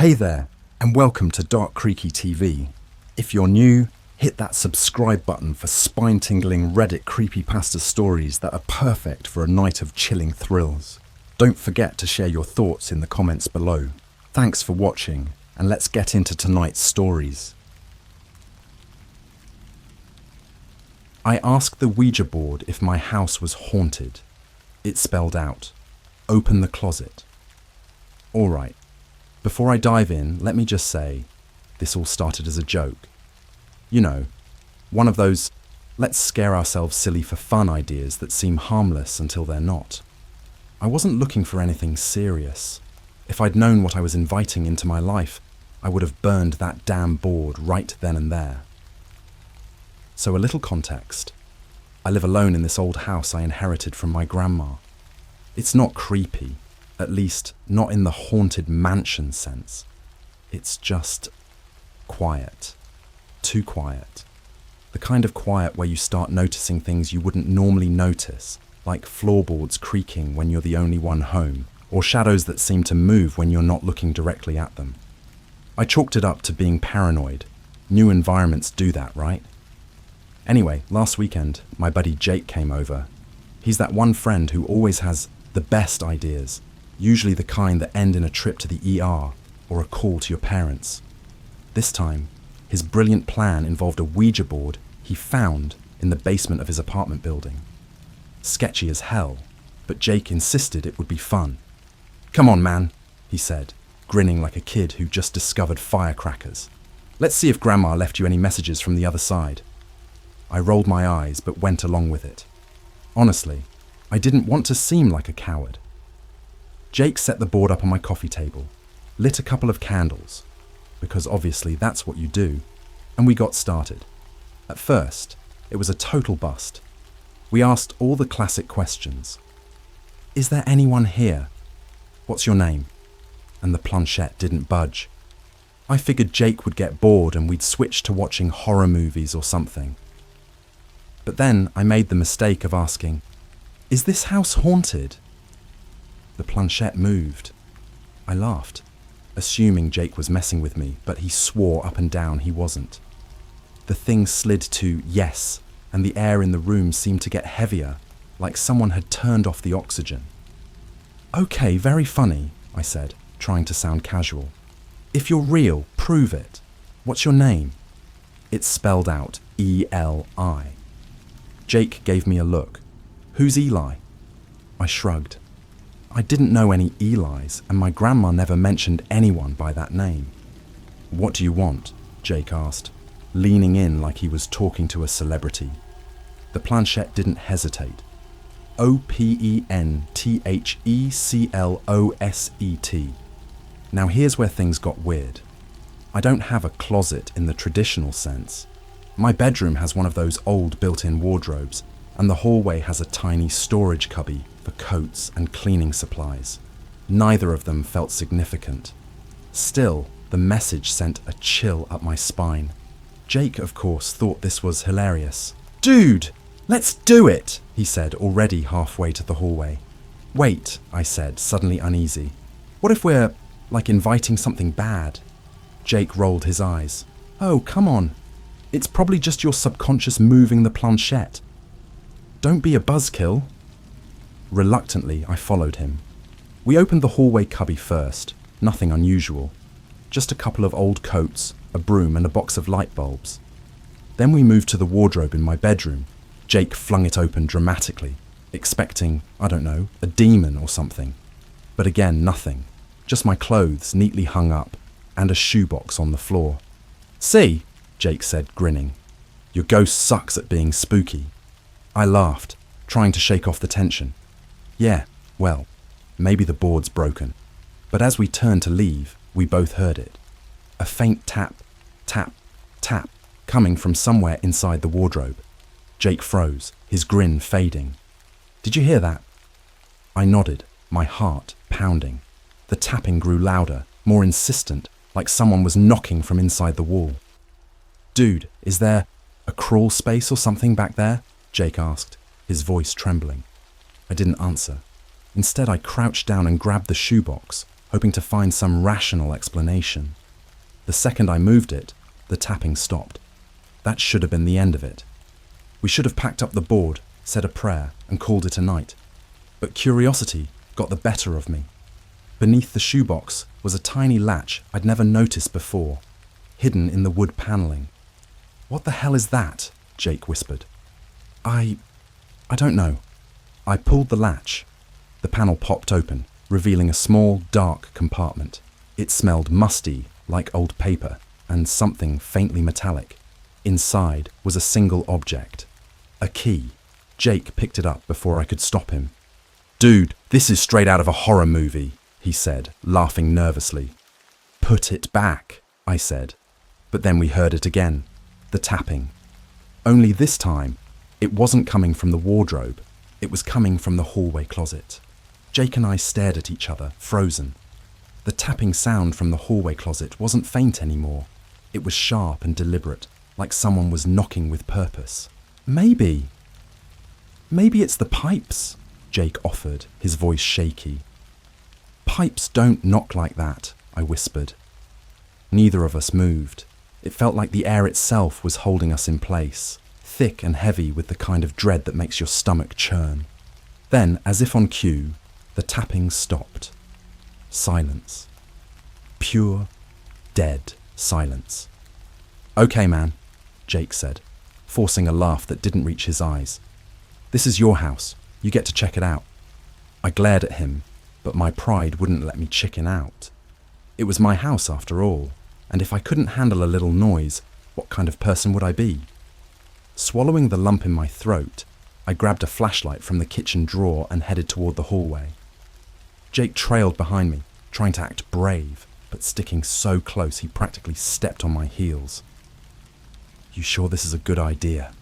Hey there, and welcome to Dark Creaky TV. If you're new, hit that subscribe button for spine-tingling Reddit creepypasta stories that are perfect for a night of chilling thrills. Don't forget to share your thoughts in the comments below. Thanks for watching, and let's get into tonight's stories. I asked the Ouija board if my house was haunted. It spelled out, "Open the closet." Alright, before I dive in, let me just say, this all started as a joke. You know, one of those let's scare ourselves silly for fun ideas that seem harmless until they're not. I wasn't looking for anything serious. If I'd known what I was inviting into my life, I would have burned that damn board right then and there. So a little context. I live alone in this old house I inherited from my grandma. It's not creepy, at least not in the haunted mansion sense. It's just quiet. Too quiet. The kind of quiet where you start noticing things you wouldn't normally notice, like floorboards creaking when you're the only one home, or shadows that seem to move when you're not looking directly at them. I chalked it up to being paranoid. New environments do that, right? Anyway, last weekend, my buddy Jake came over. He's that one friend who always has the best ideas, usually the kind that end in a trip to the ER or a call to your parents. This time, his brilliant plan involved a Ouija board he found in the basement of his apartment building. Sketchy as hell, but Jake insisted it would be fun. "Come on, man," he said, grinning like a kid who just discovered firecrackers. "Let's see if Grandma left you any messages from the other side." I rolled my eyes but went along with it. Honestly, I didn't want to seem like a coward. Jake set the board up on my coffee table, lit a couple of candles, because obviously that's what you do, and we got started. At first, it was a total bust. We asked all the classic questions. Is there anyone here? What's your name? And the planchette didn't budge. I figured Jake would get bored and we'd switch to watching horror movies or something. But then I made the mistake of asking, "Is this house haunted?" The planchette moved. I laughed, assuming Jake was messing with me, but he swore up and down he wasn't. The thing slid to yes, and the air in the room seemed to get heavier, like someone had turned off the oxygen. "Okay, very funny," I said, trying to sound casual. "If you're real, prove it. What's your name?" It spelled out Eli. Jake gave me a look. "Who's Eli?" I shrugged. I didn't know any Elis, and my grandma never mentioned anyone by that name. "What do you want?" Jake asked, leaning in like he was talking to a celebrity. The planchette didn't hesitate. "OPENTHECLOSET. Now here's where things got weird. I don't have a closet in the traditional sense. My bedroom has one of those old built-in wardrobes, and the hallway has a tiny storage cubby for coats and cleaning supplies. Neither of them felt significant. Still, the message sent a chill up my spine. Jake, of course, thought this was hilarious. "Dude, let's do it," he said, already halfway to the hallway. "Wait," I said, suddenly uneasy. "What if we're, inviting something bad?" Jake rolled his eyes. "Oh, come on. It's probably just your subconscious moving the planchette. Don't be a buzzkill." Reluctantly, I followed him. We opened the hallway cubby first, nothing unusual. Just a couple of old coats, a broom and a box of light bulbs. Then we moved to the wardrobe in my bedroom. Jake flung it open dramatically, expecting, I don't know, a demon or something. But again, nothing. Just my clothes neatly hung up and a shoebox on the floor. "See?" Jake said, grinning. "Your ghost sucks at being spooky." I laughed, trying to shake off the tension. Yeah, well, maybe the board's broken. But as we turned to leave, we both heard it. A faint tap, tap, tap, coming from somewhere inside the wardrobe. Jake froze, his grin fading. "Did you hear that?" I nodded, my heart pounding. The tapping grew louder, more insistent, like someone was knocking from inside the wall. "Dude, is there a crawl space or something back there?" Jake asked, his voice trembling. I didn't answer. Instead, I crouched down and grabbed the shoebox, hoping to find some rational explanation. The second I moved it, the tapping stopped. That should have been the end of it. We should have packed up the board, said a prayer, and called it a night. But curiosity got the better of me. Beneath the shoebox was a tiny latch I'd never noticed before, hidden in the wood panelling. "What the hell is that?" Jake whispered. I don't know." I pulled the latch. The panel popped open, revealing a small, dark compartment. It smelled musty, like old paper, and something faintly metallic. Inside was a single object. A key. Jake picked it up before I could stop him. "Dude, this is straight out of a horror movie," he said, laughing nervously. "Put it back," I said. But then we heard it again, the tapping. Only this time, it wasn't coming from the wardrobe. It was coming from the hallway closet. Jake and I stared at each other, frozen. The tapping sound from the hallway closet wasn't faint anymore. It was sharp and deliberate, like someone was knocking with purpose. Maybe it's the pipes," Jake offered, his voice shaky. "Pipes don't knock like that," I whispered. Neither of us moved. It felt like the air itself was holding us in place, thick and heavy with the kind of dread that makes your stomach churn. Then, as if on cue, the tapping stopped. Silence. Pure, dead silence. "Okay, man," Jake said, forcing a laugh that didn't reach his eyes. "This is your house. You get to check it out." I glared at him, but my pride wouldn't let me chicken out. It was my house after all, and if I couldn't handle a little noise, what kind of person would I be? Swallowing the lump in my throat, I grabbed a flashlight from the kitchen drawer and headed toward the hallway. Jake trailed behind me, trying to act brave, but sticking so close he practically stepped on my heels. "You sure this is a good idea?"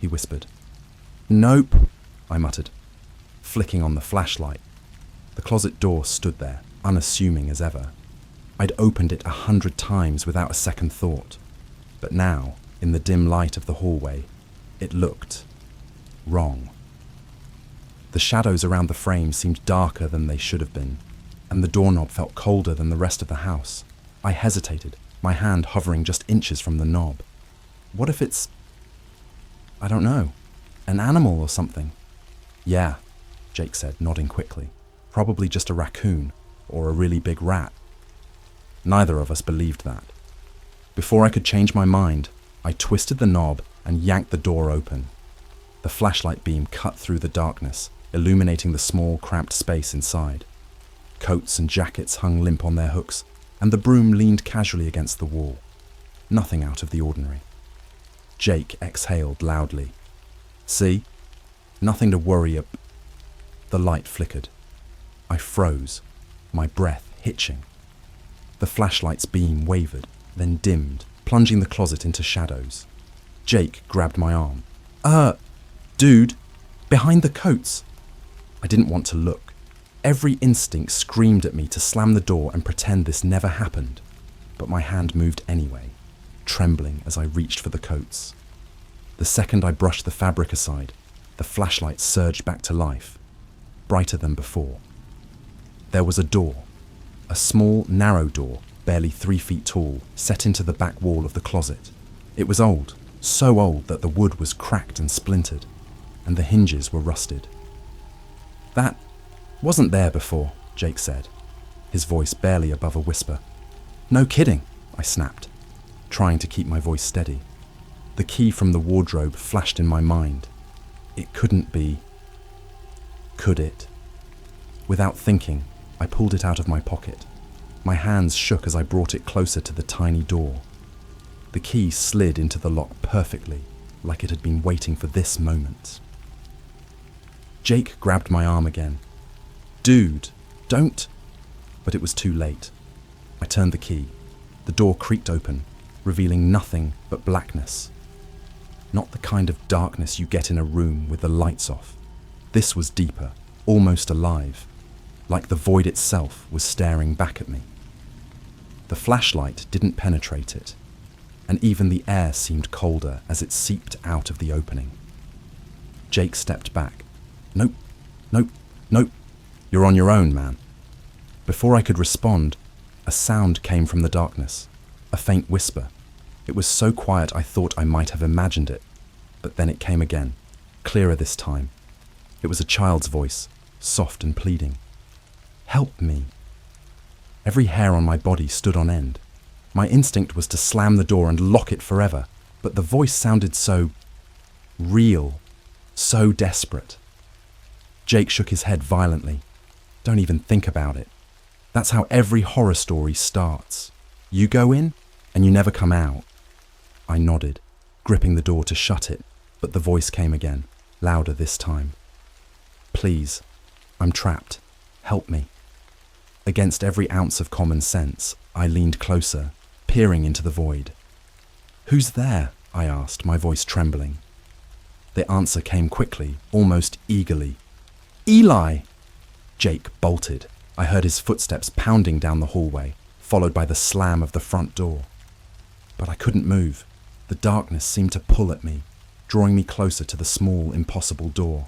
he whispered. "Nope," I muttered, flicking on the flashlight. The closet door stood there, unassuming as ever. I'd opened it 100 times without a second thought, but now, in the dim light of the hallway, it looked wrong. The shadows around the frame seemed darker than they should have been, and the doorknob felt colder than the rest of the house. I hesitated, my hand hovering just inches from the knob. What if it's, I don't know, an animal or something? "Yeah," Jake said, nodding quickly. "Probably just a raccoon, or a really big rat." Neither of us believed that. Before I could change my mind, I twisted the knob and yanked the door open. The flashlight beam cut through the darkness, illuminating the small, cramped space inside. Coats and jackets hung limp on their hooks, and the broom leaned casually against the wall. Nothing out of the ordinary. Jake exhaled loudly. "See? Nothing to worry about." The light flickered. I froze, my breath hitching. The flashlight's beam wavered, then dimmed, plunging the closet into shadows. Jake grabbed my arm. Dude, behind the coats." I didn't want to look. Every instinct screamed at me to slam the door and pretend this never happened, but my hand moved anyway, trembling as I reached for the coats. The second I brushed the fabric aside, the flashlight surged back to life, brighter than before. There was a door, a small, narrow door, barely 3 feet tall, set into the back wall of the closet. It was old, so old that the wood was cracked and splintered, and the hinges were rusted. "That wasn't there before," Jake said, his voice barely above a whisper. "No kidding," I snapped, trying to keep my voice steady. The key from the wardrobe flashed in my mind. It couldn't be. Could it? Without thinking, I pulled it out of my pocket. My hands shook as I brought it closer to the tiny door. The key slid into the lock perfectly, like it had been waiting for this moment. Jake grabbed my arm again. "Dude, don't..." But it was too late. I turned the key. The door creaked open, revealing nothing but blackness. Not the kind of darkness you get in a room with the lights off. This was deeper, almost alive, like the void itself was staring back at me. The flashlight didn't penetrate it, and even the air seemed colder as it seeped out of the opening. Jake stepped back. Nope, nope, nope. You're on your own, man." Before I could respond, a sound came from the darkness, a faint whisper. It was so quiet I thought I might have imagined it, but then it came again, clearer this time. It was a child's voice, soft and pleading. "Help me." Every hair on my body stood on end. My instinct was to slam the door and lock it forever, but the voice sounded so real, so desperate. Jake shook his head violently. "Don't even think about it. That's how every horror story starts. You go in, and you never come out." I nodded, gripping the door to shut it, but the voice came again, louder this time. "Please, I'm trapped. Help me." Against every ounce of common sense, I leaned closer, peering into the void. "Who's there?" I asked, my voice trembling. The answer came quickly, almost eagerly. "Eli!" Jake bolted. I heard his footsteps pounding down the hallway, followed by the slam of the front door. But I couldn't move. The darkness seemed to pull at me, drawing me closer to the small, impossible door.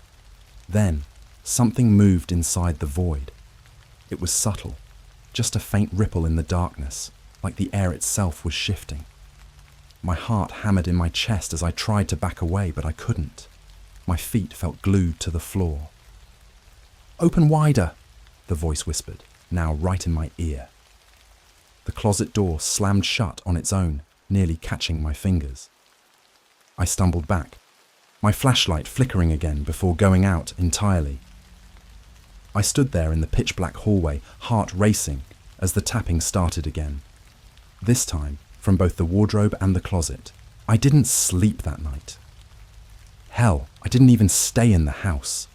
Then, something moved inside the void. It was subtle, just a faint ripple in the darkness, like the air itself was shifting. My heart hammered in my chest as I tried to back away, but I couldn't. My feet felt glued to the floor. "Open wider," the voice whispered, now right in my ear. The closet door slammed shut on its own, nearly catching my fingers. I stumbled back, my flashlight flickering again before going out entirely. I stood there in the pitch-black hallway, heart racing, as the tapping started again. This time, from both the wardrobe and the closet. I didn't sleep that night. Hell, I didn't even stay in the house.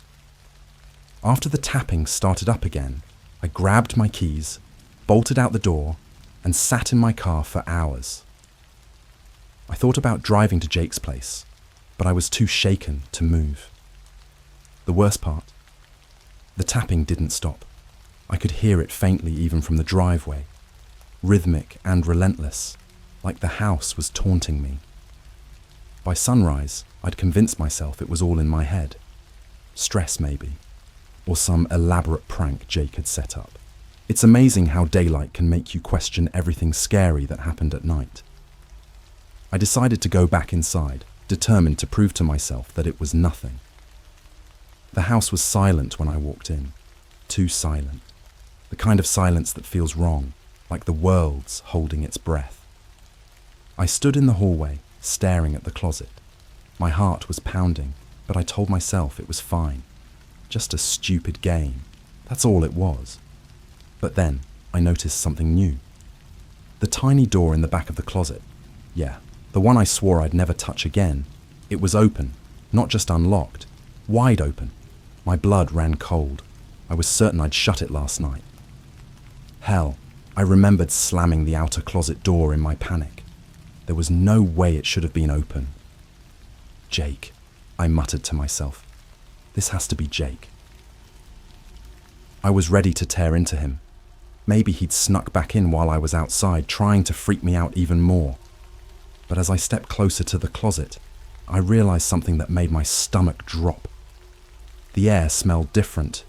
After the tapping started up again, I grabbed my keys, bolted out the door, and sat in my car for hours. I thought about driving to Jake's place, but I was too shaken to move. The worst part? The tapping didn't stop. I could hear it faintly even from the driveway, rhythmic and relentless, like the house was taunting me. By sunrise, I'd convinced myself it was all in my head. Stress, maybe, or some elaborate prank Jake had set up. It's amazing how daylight can make you question everything scary that happened at night. I decided to go back inside, determined to prove to myself that it was nothing. The house was silent when I walked in, too silent. The kind of silence that feels wrong, like the world's holding its breath. I stood in the hallway, staring at the closet. My heart was pounding, but I told myself it was fine. Just a stupid game. That's all it was. But then, I noticed something new. The tiny door in the back of the closet. Yeah, the one I swore I'd never touch again. It was open, not just unlocked, wide open. My blood ran cold. I was certain I'd shut it last night. Hell, I remembered slamming the outer closet door in my panic. There was no way it should have been open. Jake, I muttered to myself. This has to be Jake. I was ready to tear into him. Maybe he'd snuck back in while I was outside, trying to freak me out even more. But as I stepped closer to the closet, I realized something that made my stomach drop. The air smelled different.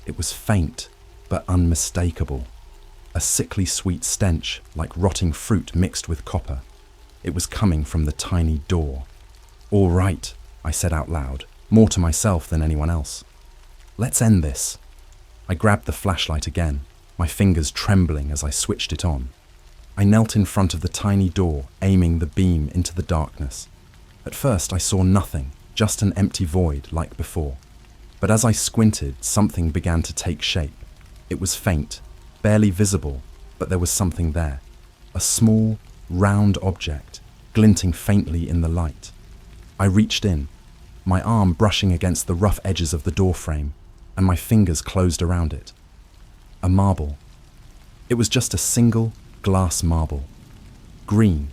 It was faint, but unmistakable. A sickly sweet stench, like rotting fruit mixed with copper. It was coming from the tiny door. "All right," I said out loud, more to myself than anyone else. "Let's end this." I grabbed the flashlight again, my fingers trembling as I switched it on. I knelt in front of the tiny door, aiming the beam into the darkness. At first I saw nothing, just an empty void like before. But as I squinted, something began to take shape. It was faint, barely visible, but there was something there. A small, round object, glinting faintly in the light. I reached in, my arm brushing against the rough edges of the doorframe, and my fingers closed around it. A marble. It was just a single glass marble, green,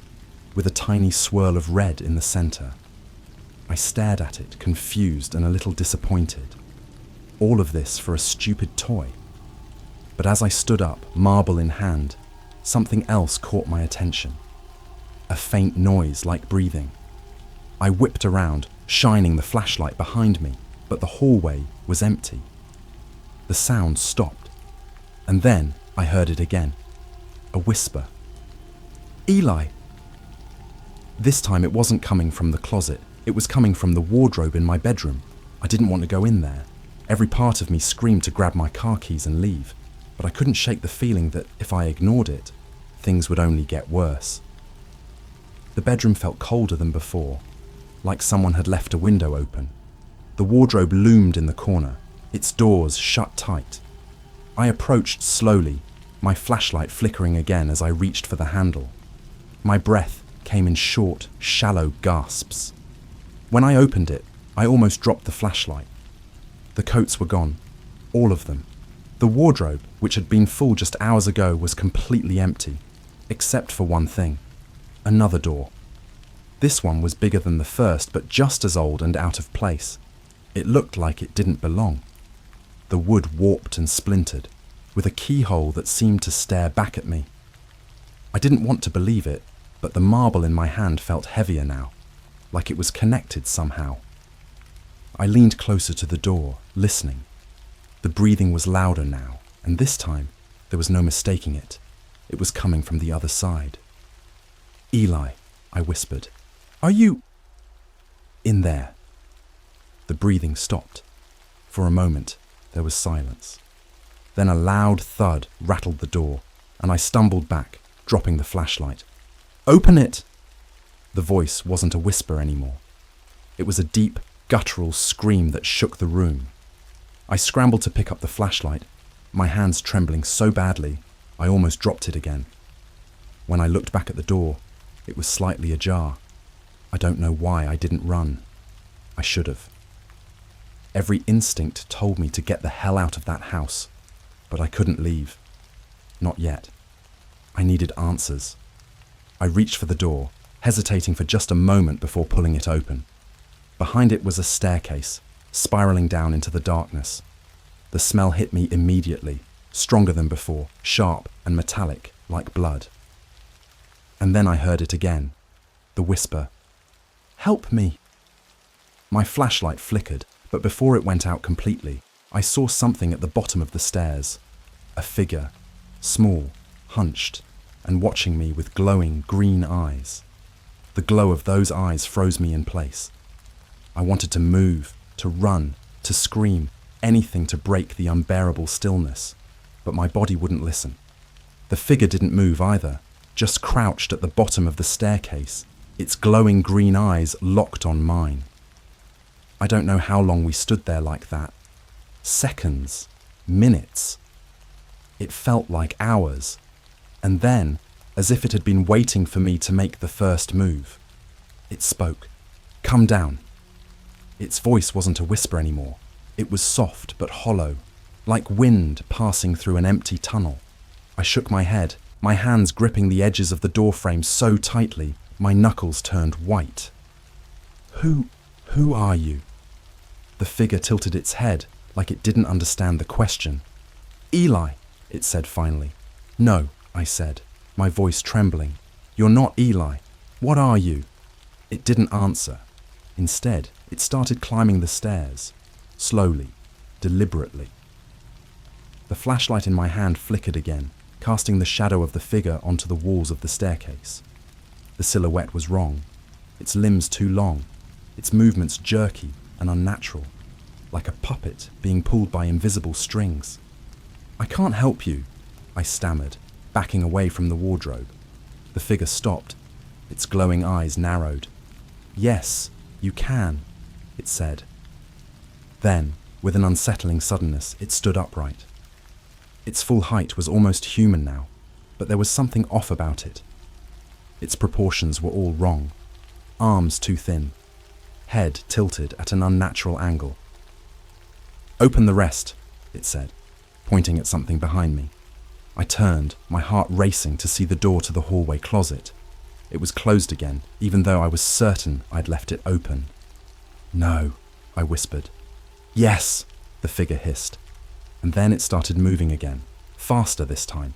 with a tiny swirl of red in the center. I stared at it, confused and a little disappointed. All of this for a stupid toy. But as I stood up, marble in hand, something else caught my attention. A faint noise like breathing. I whipped around, shining the flashlight behind me, but the hallway was empty. The sound stopped. And then I heard it again. A whisper. Eli! This time it wasn't coming from the closet. It was coming from the wardrobe in my bedroom. I didn't want to go in there. Every part of me screamed to grab my car keys and leave, but I couldn't shake the feeling that if I ignored it, things would only get worse. The bedroom felt colder than before, like someone had left a window open. The wardrobe loomed in the corner, its doors shut tight. I approached slowly, my flashlight flickering again as I reached for the handle. My breath came in short, shallow gasps. When I opened it, I almost dropped the flashlight. The coats were gone, all of them. The wardrobe, which had been full just hours ago, was completely empty, except for one thing: another door. This one was bigger than the first, but just as old and out of place. It looked like it didn't belong. The wood warped and splintered, with a keyhole that seemed to stare back at me. I didn't want to believe it, but the marble in my hand felt heavier now, like it was connected somehow. I leaned closer to the door, listening. The breathing was louder now, and this time there was no mistaking it. It was coming from the other side. Eli, I whispered, are you in there? The breathing stopped. For a moment, there was silence. Then a loud thud rattled the door, and I stumbled back, dropping the flashlight. Open it! The voice wasn't a whisper anymore. It was a deep, guttural scream that shook the room. I scrambled to pick up the flashlight, my hands trembling so badly I almost dropped it again. When I looked back at the door, it was slightly ajar. I don't know why I didn't run. I should have. Every instinct told me to get the hell out of that house, but I couldn't leave. Not yet. I needed answers. I reached for the door, hesitating for just a moment before pulling it open. Behind it was a staircase, spiraling down into the darkness. The smell hit me immediately, stronger than before, sharp and metallic, like blood. And then I heard it again, the whisper, "Help me!" My flashlight flickered, but before it went out completely, I saw something at the bottom of the stairs. A figure, small, hunched, and watching me with glowing green eyes. The glow of those eyes froze me in place. I wanted to move, to run, to scream, anything to break the unbearable stillness, but my body wouldn't listen. The figure didn't move either, just crouched at the bottom of the staircase, its glowing green eyes locked on mine. I don't know how long we stood there like that. Seconds, minutes. It felt like hours. And then, as if it had been waiting for me to make the first move, it spoke. "Come down." Its voice wasn't a whisper anymore. It was soft but hollow, like wind passing through an empty tunnel. I shook my head, my hands gripping the edges of the doorframe so tightly, my knuckles turned white. Who are you?" The figure tilted its head, like it didn't understand the question. "Eli," it said finally. "No," I said, my voice trembling. "You're not Eli. What are you?" It didn't answer. Instead, it started climbing the stairs, slowly, deliberately. The flashlight in my hand flickered again, casting the shadow of the figure onto the walls of the staircase. The silhouette was wrong, its limbs too long, its movements jerky and unnatural, like a puppet being pulled by invisible strings. "I can't help you," I stammered, backing away from the wardrobe. The figure stopped, its glowing eyes narrowed. "Yes, you can," it said. Then, with an unsettling suddenness, it stood upright. Its full height was almost human now, but there was something off about it. Its proportions were all wrong. Arms too thin, head tilted at an unnatural angle. "Open the rest," it said, pointing at something behind me. I turned, my heart racing to see the door to the hallway closet. It was closed again, even though I was certain I'd left it open. "No," I whispered. "Yes," the figure hissed. And then it started moving again, faster this time.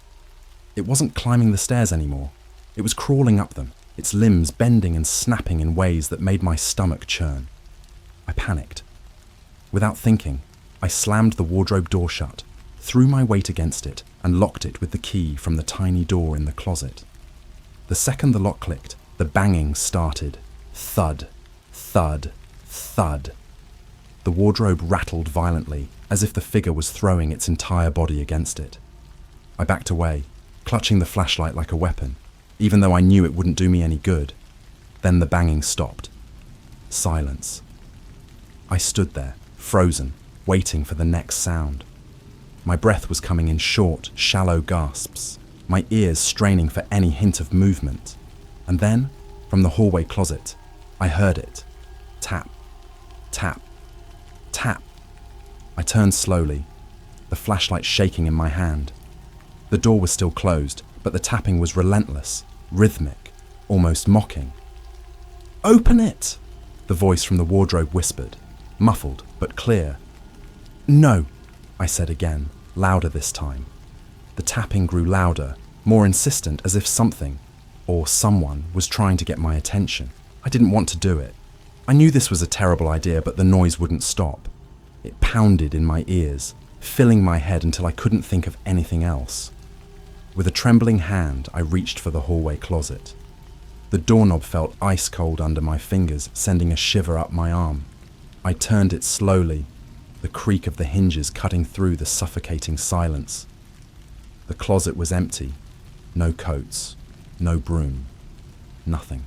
It wasn't climbing the stairs anymore. It was crawling up them, its limbs bending and snapping in ways that made my stomach churn. I panicked. Without thinking, I slammed the wardrobe door shut, threw my weight against it, and locked it with the key from the tiny door in the closet. The second the lock clicked, the banging started. Thud, thud, thud. The wardrobe rattled violently, as if the figure was throwing its entire body against it. I backed away, clutching the flashlight like a weapon, even though I knew it wouldn't do me any good. Then the banging stopped. Silence. I stood there, frozen, waiting for the next sound. My breath was coming in short, shallow gasps, my ears straining for any hint of movement. And then, from the hallway closet, I heard it. Tap, tap, tap. I turned slowly, the flashlight shaking in my hand. The door was still closed, but the tapping was relentless, rhythmic, almost mocking. "Open it!" the voice from the wardrobe whispered, muffled but clear. "No," I said again, louder this time. The tapping grew louder, more insistent, as if something, or someone, was trying to get my attention. I didn't want to do it. I knew this was a terrible idea, but the noise wouldn't stop. It pounded in my ears, filling my head until I couldn't think of anything else. With a trembling hand, I reached for the hallway closet. The doorknob felt ice cold under my fingers, sending a shiver up my arm. I turned it slowly, the creak of the hinges cutting through the suffocating silence. The closet was empty. No coats, no broom, nothing.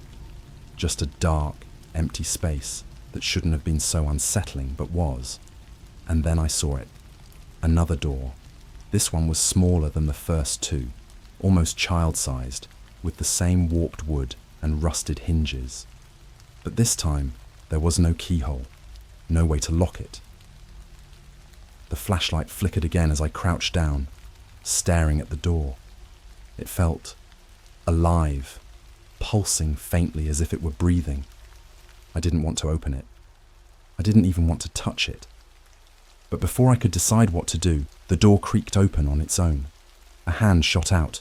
Just a dark, empty space that shouldn't have been so unsettling, but was. And then I saw it. Another door. This one was smaller than the first two, almost child-sized, with the same warped wood and rusted hinges. But this time, there was no keyhole, no way to lock it. The flashlight flickered again as I crouched down, staring at the door. It felt alive, pulsing faintly as if it were breathing. I didn't want to open it. I didn't even want to touch it. But before I could decide what to do, the door creaked open on its own. A hand shot out,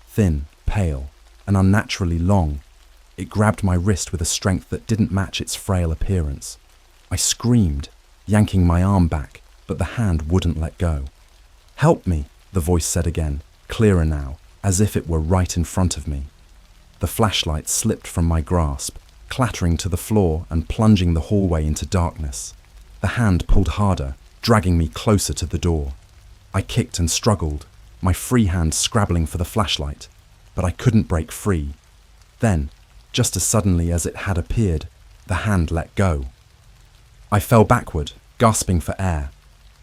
thin, pale, and unnaturally long. It grabbed my wrist with a strength that didn't match its frail appearance. I screamed, yanking my arm back, but the hand wouldn't let go. "Help me," the voice said again, clearer now, as if it were right in front of me. The flashlight slipped from my grasp, clattering to the floor and plunging the hallway into darkness. The hand pulled harder, dragging me closer to the door. I kicked and struggled, my free hand scrabbling for the flashlight, but I couldn't break free. Then, just as suddenly as it had appeared, the hand let go. I fell backward, gasping for air.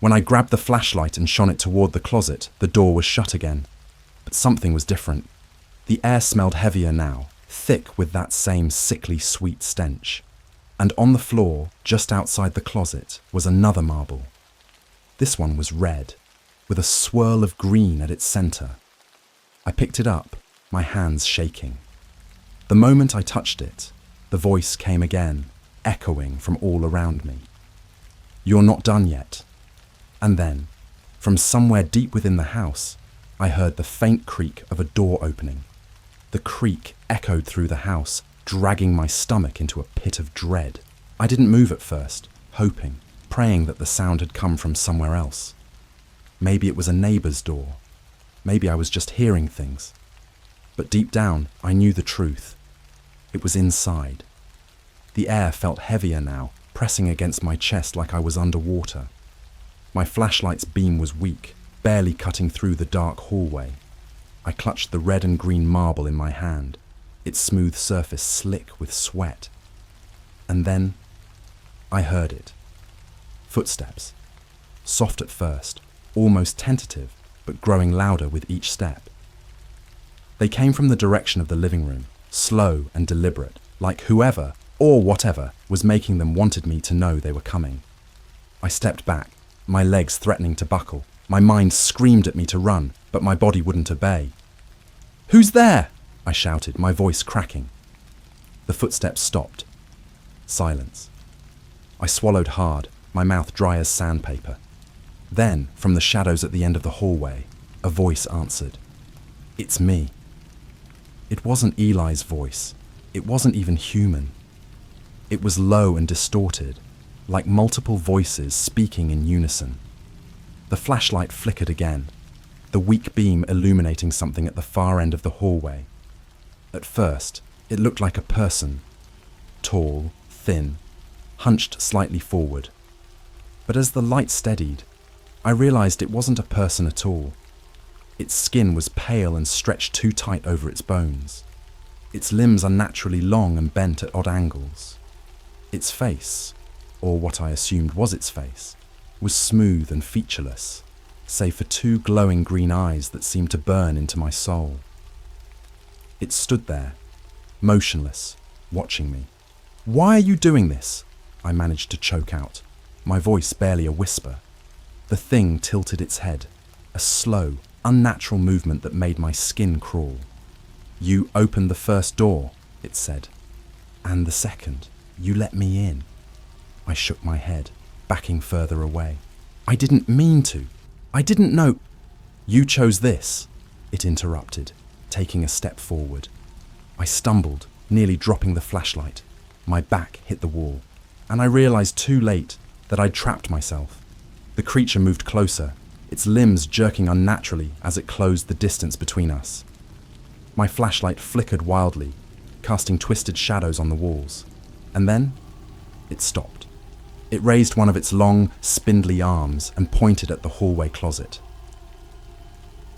When I grabbed the flashlight and shone it toward the closet, the door was shut again. But something was different. The air smelled heavier now, thick with that same sickly sweet stench. And on the floor, just outside the closet, was another marble. This one was red, with a swirl of green at its center. I picked it up, my hands shaking. The moment I touched it, the voice came again, echoing from all around me. "You're not done yet." And then, from somewhere deep within the house, I heard the faint creak of a door opening. The creak echoed through the house, dragging my stomach into a pit of dread. I didn't move at first, hoping, praying that the sound had come from somewhere else. Maybe it was a neighbor's door. Maybe I was just hearing things. But deep down, I knew the truth. It was inside. The air felt heavier now, pressing against my chest like I was underwater. My flashlight's beam was weak, barely cutting through the dark hallway. I clutched the red and green marble in my hand, its smooth surface slick with sweat. And then I heard it. Footsteps. Soft at first, almost tentative, but growing louder with each step. They came from the direction of the living room, slow and deliberate, like whoever, or whatever, was making them wanted me to know they were coming. I stepped back, my legs threatening to buckle. My mind screamed at me to run, but my body wouldn't obey. "Who's there?" I shouted, my voice cracking. The footsteps stopped. Silence. I swallowed hard, my mouth dry as sandpaper. Then, from the shadows at the end of the hallway, a voice answered. "It's me." It wasn't Eli's voice. It wasn't even human. It was low and distorted, like multiple voices speaking in unison. The flashlight flickered again. the weak beam illuminating something at the far end of the hallway. At first, it looked like a person, tall, thin, hunched slightly forward. But as the light steadied, I realized it wasn't a person at all. Its skin was pale and stretched too tight over its bones. Its limbs unnaturally long and bent at odd angles. Its face, or what I assumed was its face, was smooth and featureless, save for two glowing green eyes that seemed to burn into my soul. It stood there, motionless, watching me. "Why are you doing this?" I managed to choke out, my voice barely a whisper. The thing tilted its head, a slow, unnatural movement that made my skin crawl. "You opened the first door," it said. "And the second. You let me in." I shook my head, backing further away. "I didn't mean to. I didn't know." "You chose this," it interrupted, taking a step forward. I stumbled, nearly dropping the flashlight. My back hit the wall, and I realized too late that I'd trapped myself. The creature moved closer, its limbs jerking unnaturally as it closed the distance between us. My flashlight flickered wildly, casting twisted shadows on the walls. And then, it stopped. It raised one of its long, spindly arms and pointed at the hallway closet.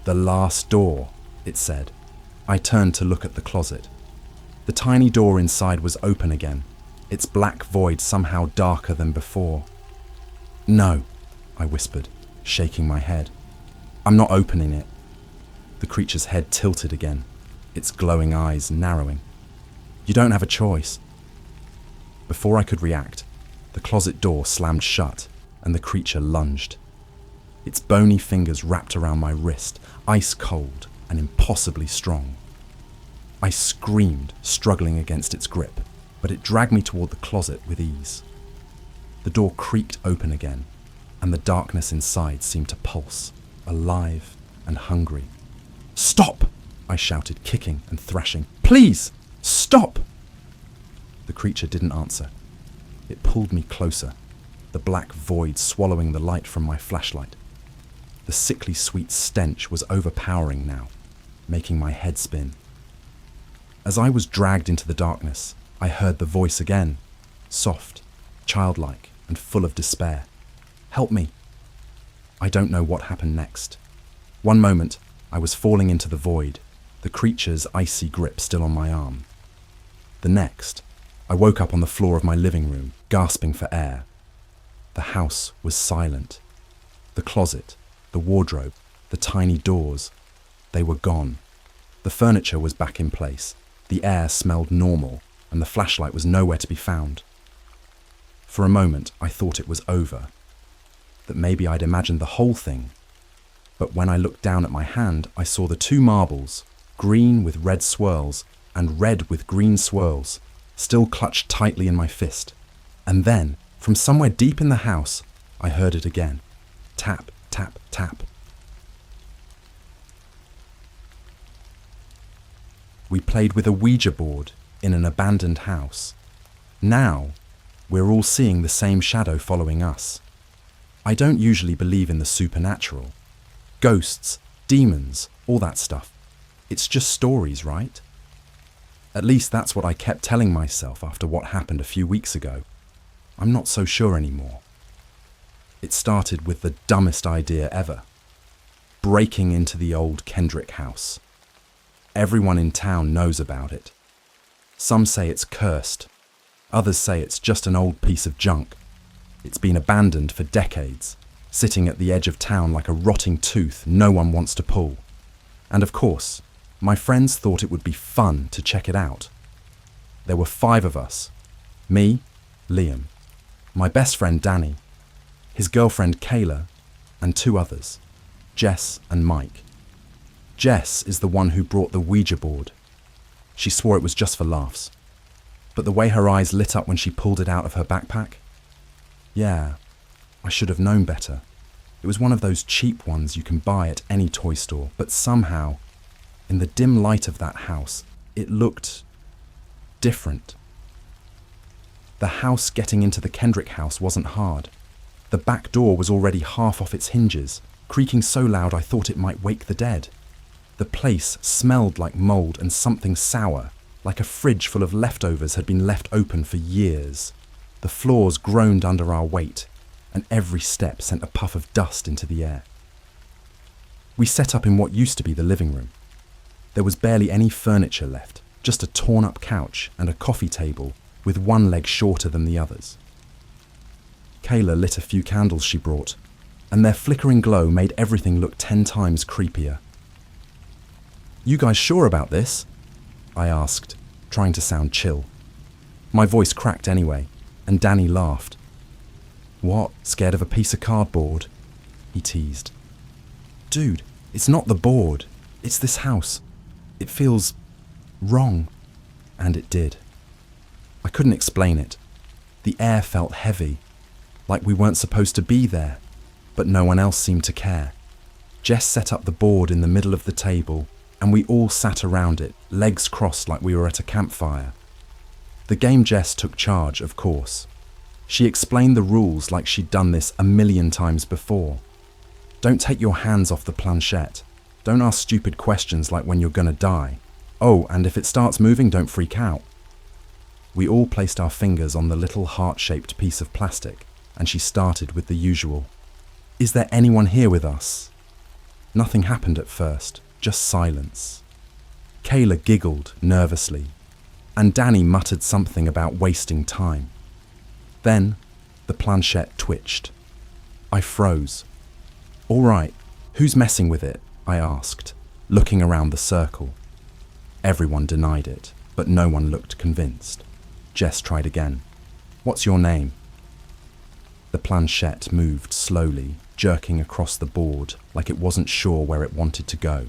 "The last door," it said. I turned to look at the closet. The tiny door inside was open again, its black void somehow darker than before. "No," I whispered, shaking my head. "I'm not opening it." The creature's head tilted again, its glowing eyes narrowing. "You don't have a choice." Before I could react, the closet door slammed shut and the creature lunged. Its bony fingers wrapped around my wrist, ice cold and impossibly strong. I screamed, struggling against its grip, but it dragged me toward the closet with ease. The door creaked open again, and the darkness inside seemed to pulse, alive and hungry. "Stop!" I shouted, kicking and thrashing. "Please, stop!" The creature didn't answer. It pulled me closer, the black void swallowing the light from my flashlight. The sickly sweet stench was overpowering now, making my head spin. As I was dragged into the darkness, I heard the voice again, soft, childlike, and full of despair. "Help me." I don't know what happened next. One moment, I was falling into the void, the creature's icy grip still on my arm. The next, I woke up on the floor of my living room, gasping for air. The house was silent. The closet, the wardrobe, the tiny doors, they were gone. The furniture was back in place, the air smelled normal, and the flashlight was nowhere to be found. For a moment, I thought it was over, that maybe I'd imagined the whole thing. But when I looked down at my hand, I saw the two marbles, green with red swirls and red with green swirls, still clutched tightly in my fist. And then, from somewhere deep in the house, I heard it again. Tap, tap, tap. We played with a Ouija board in an abandoned house. Now, we're all seeing the same shadow following us. I don't usually believe in the supernatural. Ghosts, demons, all that stuff. It's just stories, right? At least that's what I kept telling myself after what happened a few weeks ago. I'm not so sure anymore. It started with the dumbest idea ever. Breaking into the old Kendrick house. Everyone in town knows about it. Some say it's cursed. Others say it's just an old piece of junk. It's been abandoned for decades, sitting at the edge of town like a rotting tooth no one wants to pull. And of course, my friends thought it would be fun to check it out. There were 5 of us. Me, Liam, my best friend Danny, his girlfriend Kayla, and 2 others, Jess and Mike. Jess is the one who brought the Ouija board. She swore it was just for laughs. But the way her eyes lit up when she pulled it out of her backpack? Yeah, I should have known better. It was one of those cheap ones you can buy at any toy store, but somehow, in the dim light of that house, it looked different. The house getting into the Kendrick house wasn't hard. The back door was already half off its hinges, creaking so loud I thought it might wake the dead. The place smelled like mold and something sour, like a fridge full of leftovers had been left open for years. The floors groaned under our weight, and every step sent a puff of dust into the air. We set up in what used to be the living room. There was barely any furniture left, just a torn-up couch and a coffee table with one leg shorter than the others. Kayla lit a few candles she brought, and their flickering glow made everything look 10 times creepier. "You guys sure about this?" I asked, trying to sound chill. My voice cracked anyway, and Danny laughed. "What, scared of a piece of cardboard?" he teased. "Dude, it's not the board. It's this house. It feels wrong." And it did. I couldn't explain it. The air felt heavy, like we weren't supposed to be there, but no one else seemed to care. Jess set up the board in the middle of the table, and we all sat around it, legs crossed like we were at a campfire. The game Jess took charge, of course. She explained the rules like she'd done this a million times before. Don't take your hands off the planchette. Don't ask stupid questions like when you're gonna die. Oh, and if it starts moving, don't freak out. We all placed our fingers on the little heart-shaped piece of plastic, and she started with the usual. "Is there anyone here with us?" Nothing happened at first, just silence. Kayla giggled nervously, and Danny muttered something about wasting time. Then, the planchette twitched. I froze. "All right, who's messing with it?" I asked, looking around the circle. Everyone denied it, but no one looked convinced. Jess tried again. "What's your name?" The planchette moved slowly, jerking across the board like it wasn't sure where it wanted to go.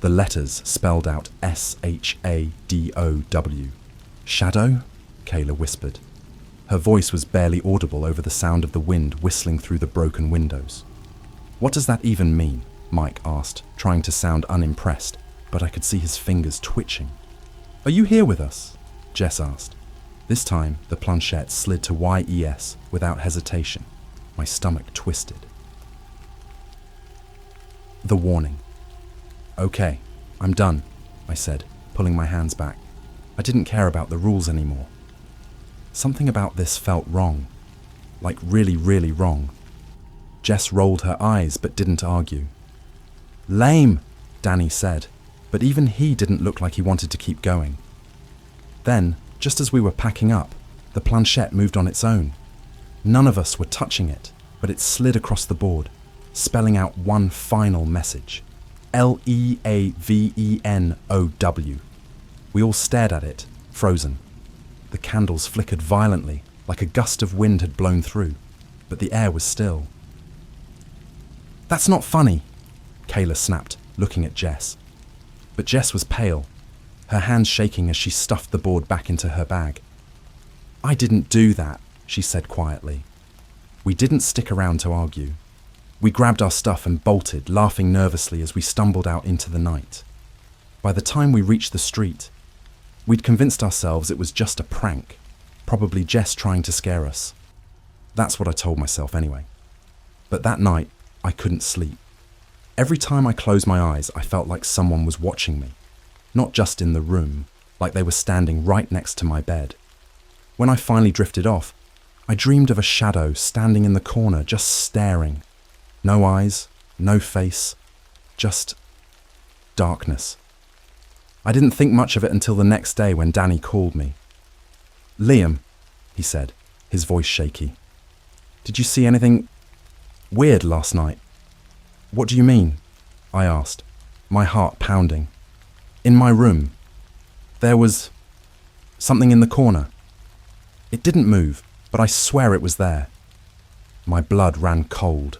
The letters spelled out SHADOW. "Shadow?" Kayla whispered. Her voice was barely audible over the sound of the wind whistling through the broken windows. "What does that even mean?" Mike asked, trying to sound unimpressed, but I could see his fingers twitching. "Are you here with us?" Jess asked. This time, the planchette slid to YES without hesitation. My stomach twisted. The warning. "Okay, I'm done," I said, pulling my hands back. I didn't care about the rules anymore. Something about this felt wrong. Like really, really wrong. Jess rolled her eyes but didn't argue. "Lame," Danny said, but even he didn't look like he wanted to keep going. Then, just as we were packing up, the planchette moved on its own. None of us were touching it, but it slid across the board, spelling out one final message. LEAVENOW. We all stared at it, frozen. The candles flickered violently, like a gust of wind had blown through, but the air was still. "That's not funny," Kayla snapped, looking at Jess. But Jess was pale, her hands shaking as she stuffed the board back into her bag. "I didn't do that," she said quietly. We didn't stick around to argue. We grabbed our stuff and bolted, laughing nervously as we stumbled out into the night. By the time we reached the street, we'd convinced ourselves it was just a prank, probably Jess trying to scare us. That's what I told myself anyway. But that night, I couldn't sleep. Every time I closed my eyes, I felt like someone was watching me. Not just in the room, like they were standing right next to my bed. When I finally drifted off, I dreamed of a shadow standing in the corner, just staring. No eyes, no face, just darkness. I didn't think much of it until the next day when Danny called me. "Liam," he said, his voice shaky. "Did you see anything weird last night?" "What do you mean?" I asked, my heart pounding. "In my room. There was something in the corner. It didn't move, but I swear it was there." My blood ran cold.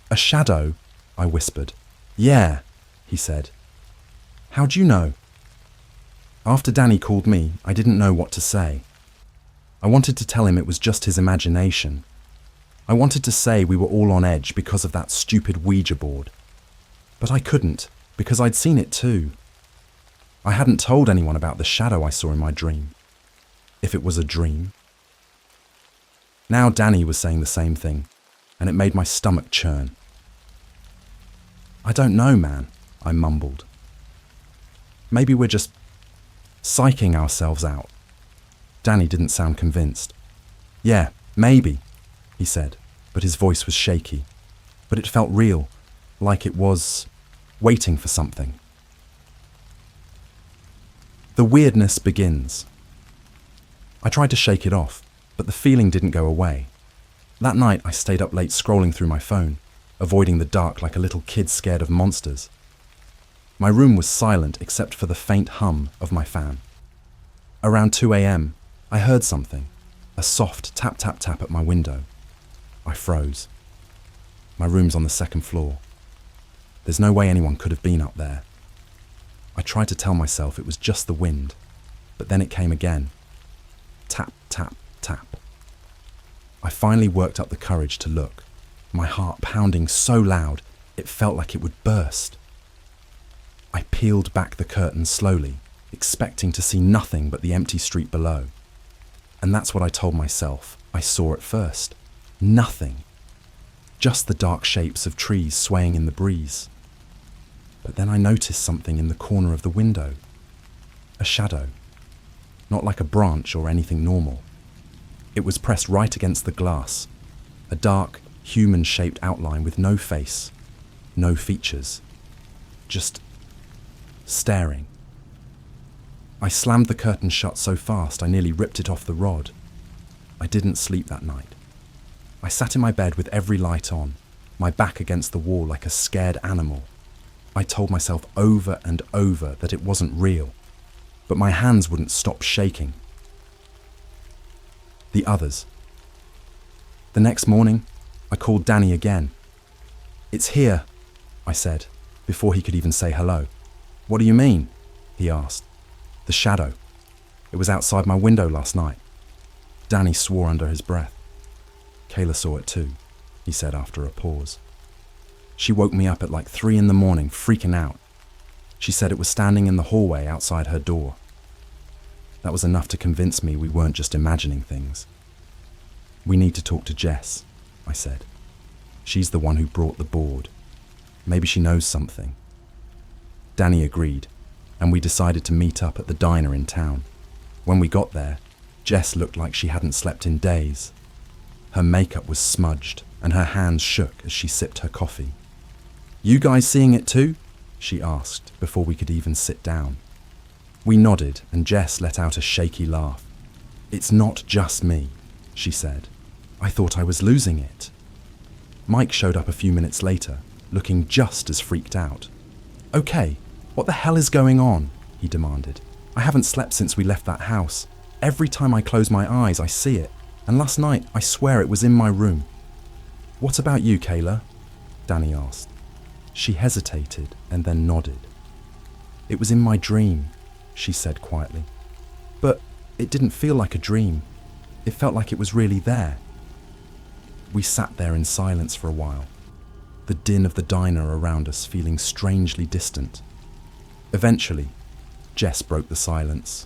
"A shadow?" I whispered. "Yeah," he said. "How'd you know?" After Danny called me, I didn't know what to say. I wanted to tell him it was just his imagination. I wanted to say we were all on edge because of that stupid Ouija board. But I couldn't, because I'd seen it too. I hadn't told anyone about the shadow I saw in my dream. If it was a dream. Now Danny was saying the same thing, and it made my stomach churn. I don't know, man, I mumbled. Maybe we're just psyching ourselves out. Danny didn't sound convinced. Yeah, maybe, he said, but his voice was shaky. But it felt real, like it was waiting for something. The weirdness begins. I tried to shake it off, but the feeling didn't go away. That night I stayed up late scrolling through my phone, avoiding the dark like a little kid scared of monsters. My room was silent except for the faint hum of my fan. Around 2 a.m, I heard something, a soft tap tap tap at my window. I froze. My room's on the second floor. There's no way anyone could have been up there. I tried to tell myself it was just the wind, but then it came again. Tap, tap, tap. I finally worked up the courage to look, my heart pounding so loud it felt like it would burst. I peeled back the curtain slowly, expecting to see nothing but the empty street below. And that's what I told myself I saw at first. Nothing. Just the dark shapes of trees swaying in the breeze. But then I noticed something in the corner of the window. A shadow. Not like a branch or anything normal. It was pressed right against the glass. A dark, human-shaped outline with no face, no features. Just staring. I slammed the curtain shut so fast I nearly ripped it off the rod. I didn't sleep that night. I sat in my bed with every light on, my back against the wall like a scared animal. I told myself over and over that it wasn't real, but my hands wouldn't stop shaking. The others. The next morning, I called Danny again. "It's here," I said, before he could even say hello. "What do you mean?" he asked. "The shadow. It was outside my window last night." Danny swore under his breath. "Kayla saw it too," he said after a pause. "She woke me up at like 3 in the morning, freaking out. She said it was standing in the hallway outside her door." That was enough to convince me we weren't just imagining things. "We need to talk to Jess," I said. "She's the one who brought the board. Maybe she knows something." Danny agreed, and we decided to meet up at the diner in town. When we got there, Jess looked like she hadn't slept in days. Her makeup was smudged, and her hands shook as she sipped her coffee. "You guys seeing it too?" she asked before we could even sit down. We nodded, and Jess let out a shaky laugh. "It's not just me," she said. "I thought I was losing it." Mike showed up a few minutes later, looking just as freaked out. "Okay, what the hell is going on?" he demanded. "I haven't slept since we left that house. Every time I close my eyes, I see it. And last night, I swear it was in my room." "What about you, Kayla?" Danny asked. She hesitated and then nodded. "It was in my dream," she said quietly. "But it didn't feel like a dream. It felt like it was really there." We sat there in silence for a while, the din of the diner around us feeling strangely distant. Eventually, Jess broke the silence.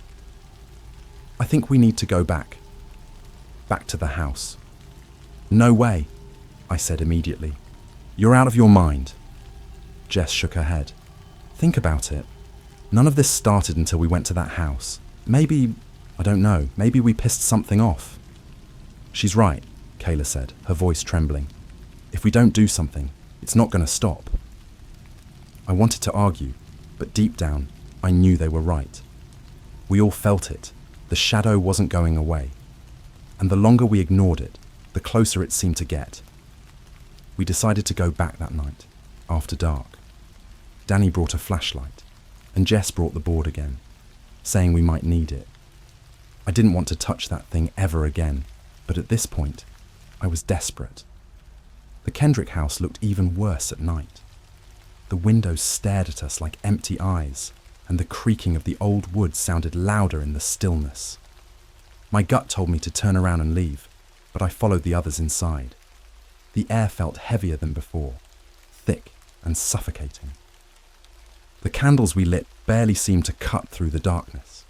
"I think we need to go back to the house." "No way," I said immediately. "You're out of your mind." Jess shook her head. "Think about it. None of this started until we went to that house. Maybe, I don't know, maybe we pissed something off." "She's right," Kayla said, her voice trembling. "If we don't do something, it's not going to stop." I wanted to argue, but deep down, I knew they were right. We all felt it. The shadow wasn't going away. And the longer we ignored it, the closer it seemed to get. We decided to go back that night, after dark. Danny brought a flashlight, and Jess brought the board again, saying we might need it. I didn't want to touch that thing ever again, but at this point, I was desperate. The Kendrick house looked even worse at night. The windows stared at us like empty eyes, and the creaking of the old wood sounded louder in the stillness. My gut told me to turn around and leave, but I followed the others inside. The air felt heavier than before, thick and suffocating. The candles we lit barely seemed to cut through the darkness.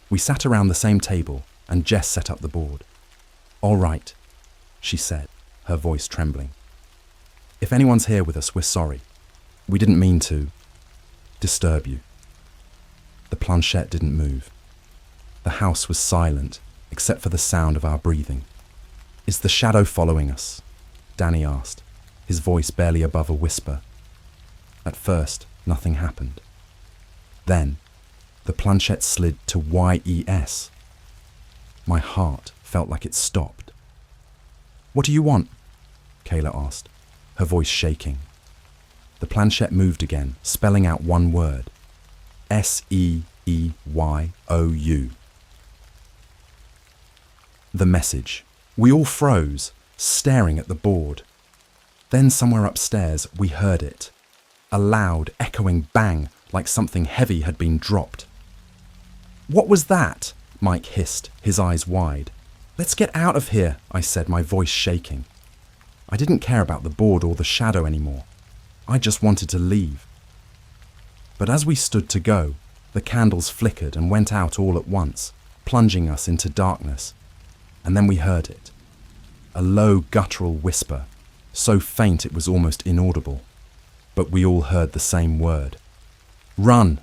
We sat around the same table, and Jess set up the board. "All right," she said, her voice trembling. "If anyone's here with us, we're sorry. We didn't mean to disturb you. The planchette didn't move. The house was silent, except for the sound of our breathing. Is the shadow following us? Danny asked, his voice barely above a whisper. At first, nothing happened. Then, the planchette slid to YES. My heart felt like it stopped. What do you want? Kayla asked, her voice shaking. The planchette moved again, spelling out one word. SEEYOU. The message. We all froze, staring at the board. Then somewhere upstairs, we heard it. A loud, echoing bang, like something heavy had been dropped. What was that? Mike hissed, his eyes wide. Let's get out of here, I said, my voice shaking. I didn't care about the board or the shadow anymore. I just wanted to leave. But as we stood to go, the candles flickered and went out all at once, plunging us into darkness. And then we heard it. A low, guttural whisper, so faint it was almost inaudible. But we all heard the same word. Run!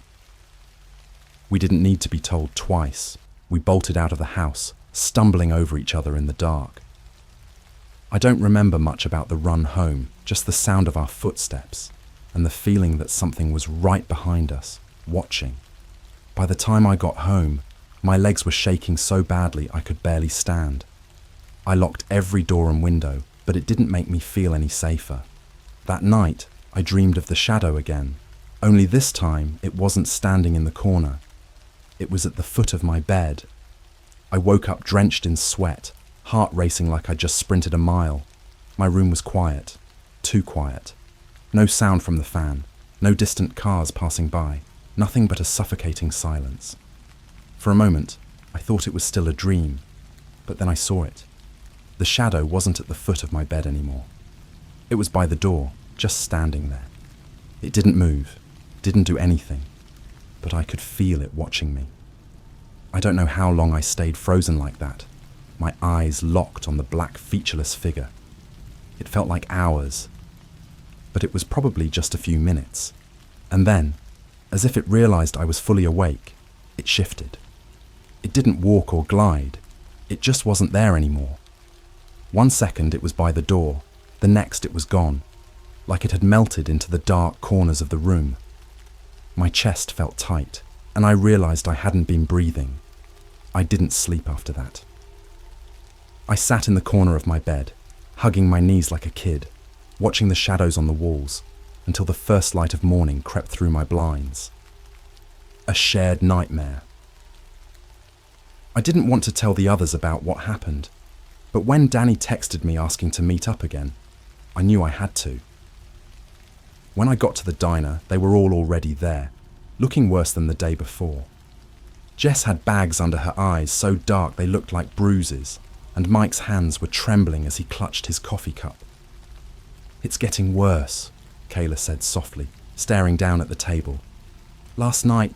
We didn't need to be told twice. We bolted out of the house, stumbling over each other in the dark. I don't remember much about the run home, just the sound of our footsteps and the feeling that something was right behind us, watching. By the time I got home, my legs were shaking so badly I could barely stand. I locked every door and window, but it didn't make me feel any safer. That night, I dreamed of the shadow again, only this time it wasn't standing in the corner. It was at the foot of my bed. I woke up drenched in sweat, heart racing like I'd just sprinted a mile. My room was quiet, too quiet. No sound from the fan, no distant cars passing by, nothing but a suffocating silence. For a moment, I thought it was still a dream, but then I saw it. The shadow wasn't at the foot of my bed anymore. It was by the door, just standing there. It didn't move, didn't do anything, but I could feel it watching me. I don't know how long I stayed frozen like that, my eyes locked on the black featureless figure. It felt like hours, but it was probably just a few minutes. And then, as if it realized I was fully awake, it shifted. It didn't walk or glide, it just wasn't there anymore. 1 second it was by the door, the next it was gone, like it had melted into the dark corners of the room. My chest felt tight, and I realized I hadn't been breathing. I didn't sleep after that. I sat in the corner of my bed, hugging my knees like a kid, watching the shadows on the walls, until the first light of morning crept through my blinds. A shared nightmare. I didn't want to tell the others about what happened, but when Danny texted me asking to meet up again, I knew I had to. When I got to the diner, they were all already there, looking worse than the day before. Jess had bags under her eyes so dark they looked like bruises, and Mike's hands were trembling as he clutched his coffee cup. It's getting worse, Kayla said softly, staring down at the table. Last night,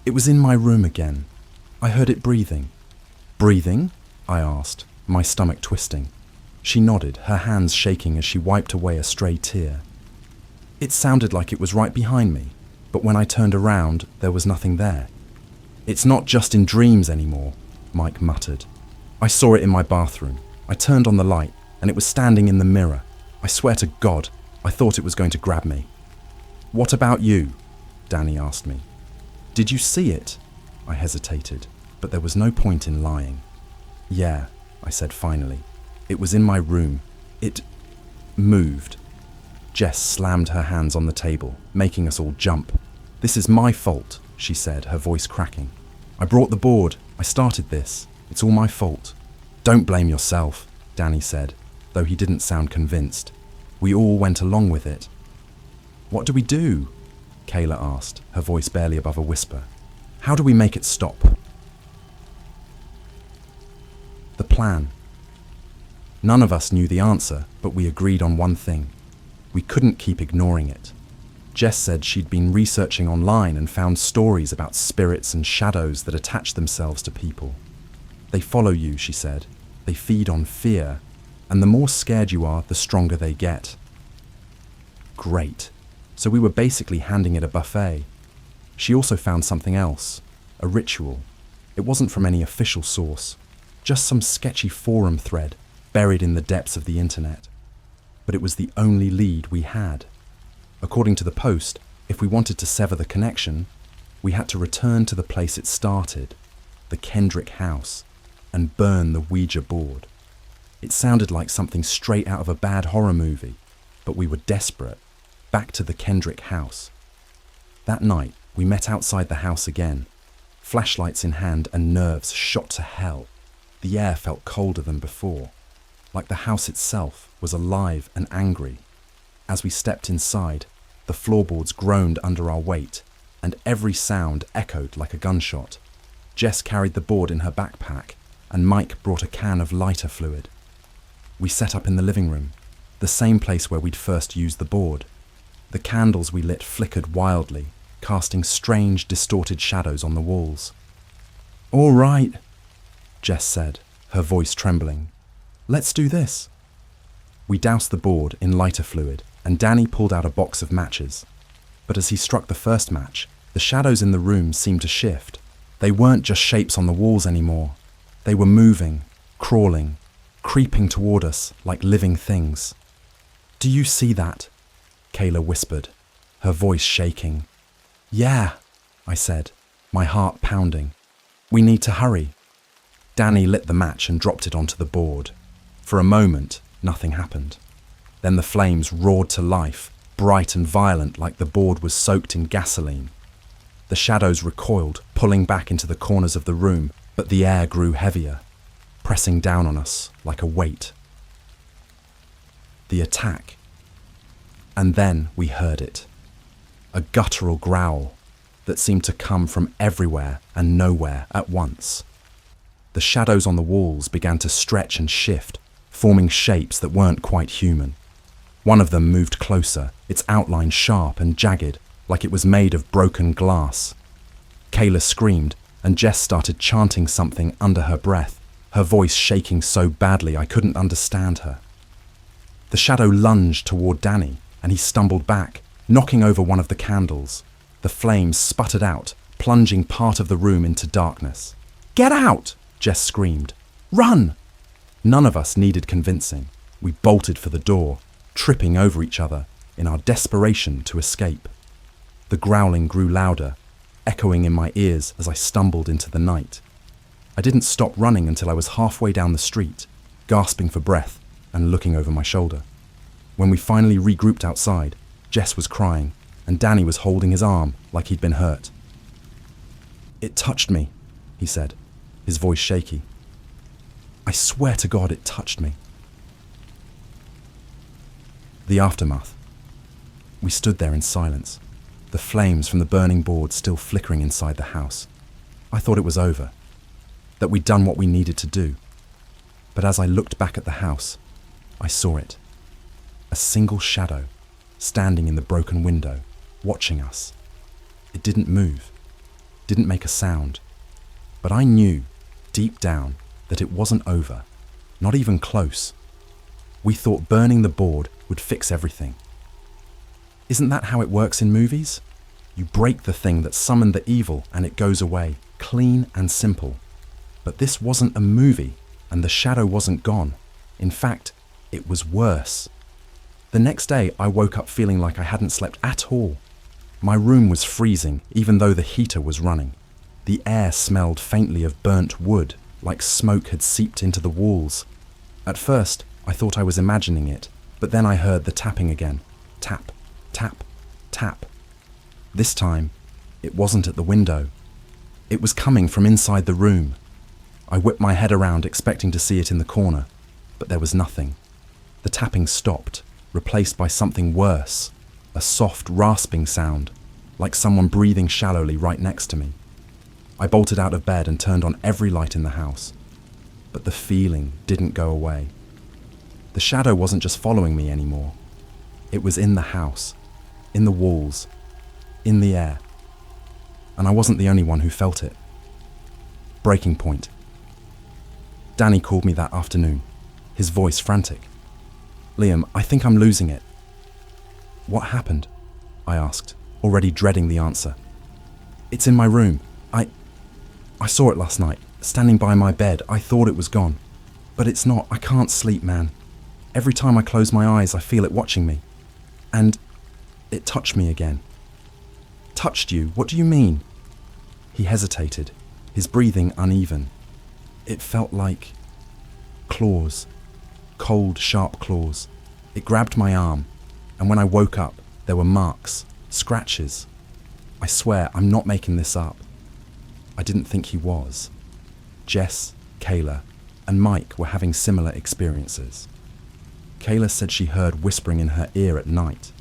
it was in my room again. I heard it breathing. Breathing? I asked, my stomach twisting. She nodded, her hands shaking as she wiped away a stray tear. It sounded like it was right behind me, but when I turned around, there was nothing there. It's not just in dreams anymore, Mike muttered. I saw it in my bathroom. I turned on the light, and it was standing in the mirror. I swear to God, I thought it was going to grab me. What about you? Danny asked me. Did you see it? I hesitated, but there was no point in lying. Yeah, I said finally. It was in my room. It moved. Jess slammed her hands on the table, making us all jump. This is my fault, she said, her voice cracking. I brought the board. I started this. It's all my fault. Don't blame yourself, Danny said, though he didn't sound convinced. We all went along with it. What do we do? Kayla asked, her voice barely above a whisper. How do we make it stop? The plan. None of us knew the answer, but we agreed on one thing. We couldn't keep ignoring it. Jess said she'd been researching online and found stories about spirits and shadows that attach themselves to people. They follow you, she said. They feed on fear, and the more scared you are, the stronger they get. Great. so we were basically handing it a buffet. She also found something else, a ritual. It wasn't from any official source, just some sketchy forum thread buried in the depths of the internet. But it was the only lead we had. According to the post, if we wanted to sever the connection, we had to return to the place it started, the Kendrick house, and burn the Ouija board. It sounded like something straight out of a bad horror movie, but we were desperate. Back to the Kendrick house. That night, we met outside the house again, flashlights in hand and nerves shot to hell. The air felt colder than before, like the house itself was alive and angry. As we stepped inside, the floorboards groaned under our weight, and every sound echoed like a gunshot. Jess carried the board in her backpack, and Mike brought a can of lighter fluid. We set up in the living room, the same place where we'd first used the board. The candles we lit flickered wildly, casting strange, distorted shadows on the walls. "All right," Jess said, her voice trembling. "Let's do this." We doused the board in lighter fluid, and Danny pulled out a box of matches. But as he struck the first match, the shadows in the room seemed to shift. They weren't just shapes on the walls anymore. They were moving, crawling, creeping toward us like living things. "Do you see that?" Kayla whispered, her voice shaking. "Yeah," I said, my heart pounding. "We need to hurry." Danny lit the match and dropped it onto the board. For a moment, nothing happened. Then the flames roared to life, bright and violent like the board was soaked in gasoline. The shadows recoiled, pulling back into the corners of the room, but the air grew heavier, pressing down on us like a weight. The attack. And then we heard it. A guttural growl that seemed to come from everywhere and nowhere at once. The shadows on the walls began to stretch and shift, forming shapes that weren't quite human. One of them moved closer, its outline sharp and jagged, like it was made of broken glass. Kayla screamed, and Jess started chanting something under her breath, her voice shaking so badly I couldn't understand her. The shadow lunged toward Danny, and he stumbled back, knocking over one of the candles. The flames sputtered out, plunging part of the room into darkness. "Get out!" Jess screamed. "Run!" None of us needed convincing. We bolted for the door, tripping over each other in our desperation to escape. The growling grew louder, echoing in my ears as I stumbled into the night. I didn't stop running until I was halfway down the street, gasping for breath and looking over my shoulder. When we finally regrouped outside, Jess was crying, and Danny was holding his arm like he'd been hurt. "It touched me," he said, his voice shaky. "I swear to God it touched me." The aftermath. We stood there in silence, the flames from the burning board still flickering inside the house. I thought it was over, that we'd done what we needed to do. But as I looked back at the house, I saw it. A single shadow, standing in the broken window, watching us. It didn't move, didn't make a sound, but I knew, deep down, that it wasn't over, not even close. We thought burning the board would fix everything. Isn't that how it works in movies? You break the thing that summoned the evil and it goes away, clean and simple. But this wasn't a movie, and the shadow wasn't gone. In fact, it was worse. The next day, I woke up feeling like I hadn't slept at all. My room was freezing, even though the heater was running. The air smelled faintly of burnt wood, like smoke had seeped into the walls. At first, I thought I was imagining it, but then I heard the tapping again. Tap, tap, tap. This time, it wasn't at the window. It was coming from inside the room. I whipped my head around, expecting to see it in the corner, but there was nothing. The tapping stopped, replaced by something worse, a soft, rasping sound, like someone breathing shallowly right next to me. I bolted out of bed and turned on every light in the house, but the feeling didn't go away. The shadow wasn't just following me anymore. It was in the house, in the walls, in the air, and I wasn't the only one who felt it. Breaking point. Danny called me that afternoon, his voice frantic. "Liam, I think I'm losing it." "What happened?" I asked, already dreading the answer. It's in my room. I saw it last night, standing by my bed. I thought it was gone. But it's not. I can't sleep, man. Every time I close my eyes, I feel it watching me. And it touched me again. Touched you? What do you mean? He hesitated, his breathing uneven. It felt like claws, cold, sharp claws. It grabbed my arm, and when I woke up, there were marks, scratches. I swear, I'm not making this up. I didn't think he was. Jess, Kayla, and Mike were having similar experiences. Kayla said she heard whispering in her ear at night,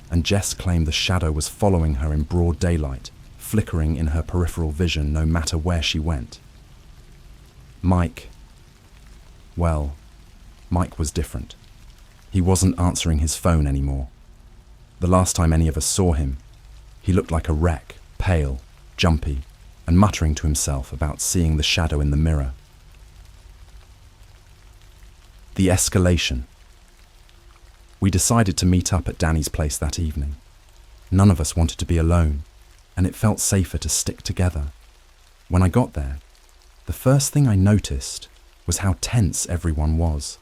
and Jess claimed the shadow was following her in broad daylight, flickering in her peripheral vision no matter where she went. Mike was different. He wasn't answering his phone anymore. The last time any of us saw him, he looked like a wreck, pale, jumpy, and muttering to himself about seeing the shadow in the mirror. The escalation. We decided to meet up at Danny's place that evening. None of us wanted to be alone, and it felt safer to stick together. When I got there, the first thing I noticed was how tense everyone was.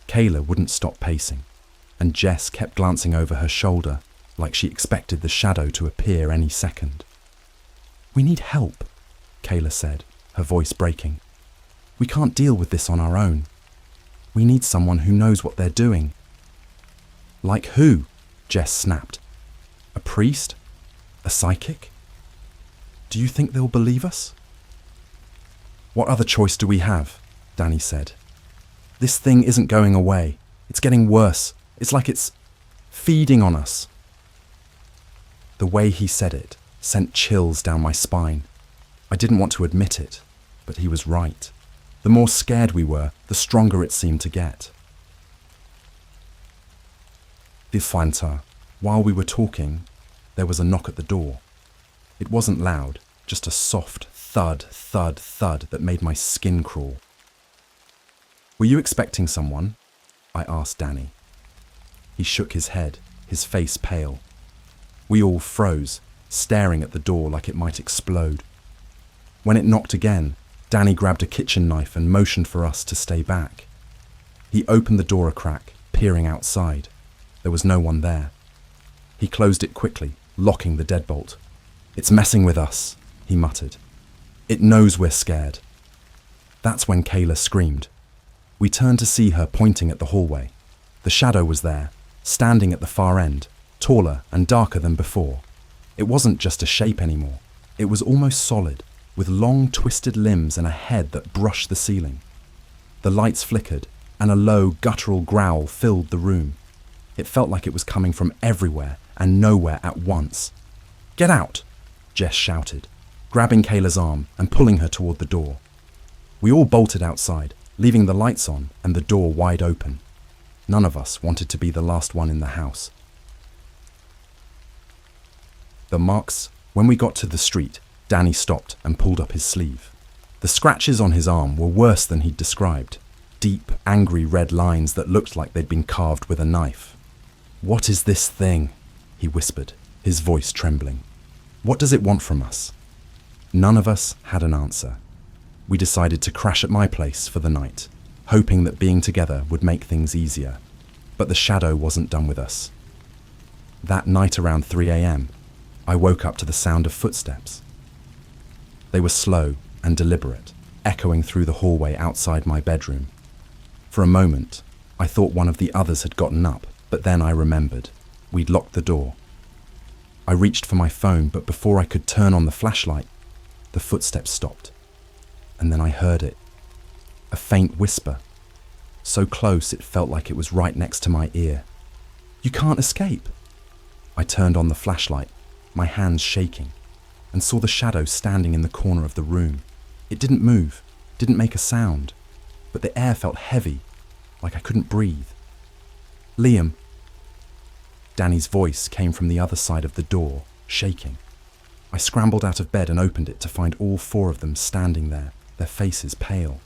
Kayla wouldn't stop pacing, and Jess kept glancing over her shoulder like she expected the shadow to appear any second. "We need help," Kayla said, her voice breaking. "We can't deal with this on our own. We need someone who knows what they're doing." "Like who?" Jess snapped. "A priest? A psychic? Do you think they'll believe us?" "What other choice do we have?" Danny said. "This thing isn't going away. It's getting worse. It's like it's feeding on us." The way he said it sent chills down my spine. I didn't want to admit it, but he was right. The more scared we were, the stronger it seemed to get. While we were talking, there was a knock at the door. It wasn't loud, just a soft thud, thud, thud that made my skin crawl. "Were you expecting someone?" I asked Danny. He shook his head, his face pale. We all froze, staring at the door like it might explode. When it knocked again, Danny grabbed a kitchen knife and motioned for us to stay back. He opened the door a crack, peering outside. There was no one there. He closed it quickly, locking the deadbolt. "It's messing with us," he muttered. "It knows we're scared." That's when Kayla screamed. We turned to see her pointing at the hallway. The shadow was there, standing at the far end, taller and darker than before. It wasn't just a shape anymore. It was almost solid, with long twisted limbs and a head that brushed the ceiling. The lights flickered, and a low, guttural growl filled the room. It felt like it was coming from everywhere and nowhere at once. "Get out!" Jess shouted, grabbing Kayla's arm and pulling her toward the door. We all bolted outside, leaving the lights on and the door wide open. None of us wanted to be the last one in the house. The marks. When we got to the street, Danny stopped and pulled up his sleeve. The scratches on his arm were worse than he'd described. Deep, angry red lines that looked like they'd been carved with a knife. "What is this thing?" he whispered, his voice trembling. "What does it want from us?" None of us had an answer. We decided to crash at my place for the night, hoping that being together would make things easier. But the shadow wasn't done with us. That night around 3 a.m., I woke up to the sound of footsteps. They were slow and deliberate, echoing through the hallway outside my bedroom. For a moment, I thought one of the others had gotten up, but then I remembered. We'd locked the door. I reached for my phone, but before I could turn on the flashlight, the footsteps stopped. And then I heard it. A faint whisper. So close it felt like it was right next to my ear. "You can't escape." I turned on the flashlight, my hands shaking, and saw the shadow standing in the corner of the room. It didn't move, didn't make a sound, but the air felt heavy, like I couldn't breathe. "Liam." Danny's voice came from the other side of the door, shaking. I scrambled out of bed and opened it to find all 4 of them standing there, their faces pale.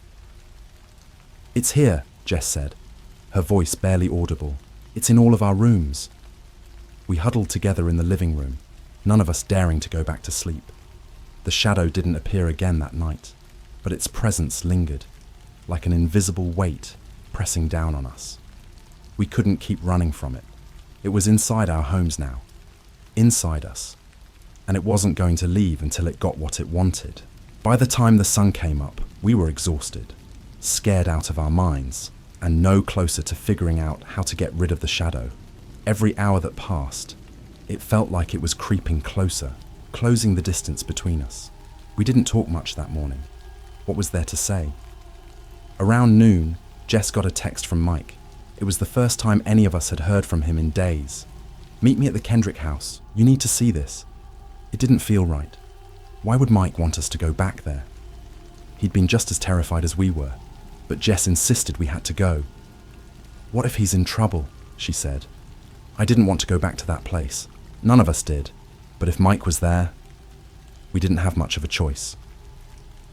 "It's here," Jess said, her voice barely audible. "It's in all of our rooms." We huddled together in the living room, none of us daring to go back to sleep. The shadow didn't appear again that night, but its presence lingered, like an invisible weight pressing down on us. We couldn't keep running from it. It was inside our homes now, inside us, and it wasn't going to leave until it got what it wanted. By the time the sun came up, we were exhausted, scared out of our minds, and no closer to figuring out how to get rid of the shadow. Every hour that passed, it felt like it was creeping closer, closing the distance between us. We didn't talk much that morning. What was there to say? Around noon, Jess got a text from Mike. It was the first time any of us had heard from him in days. "Meet me at the Kendrick house. You need to see this." It didn't feel right. Why would Mike want us to go back there? He'd been just as terrified as we were, but Jess insisted we had to go. "What if he's in trouble?" she said. I didn't want to go back to that place. None of us did. But if Mike was there, we didn't have much of a choice.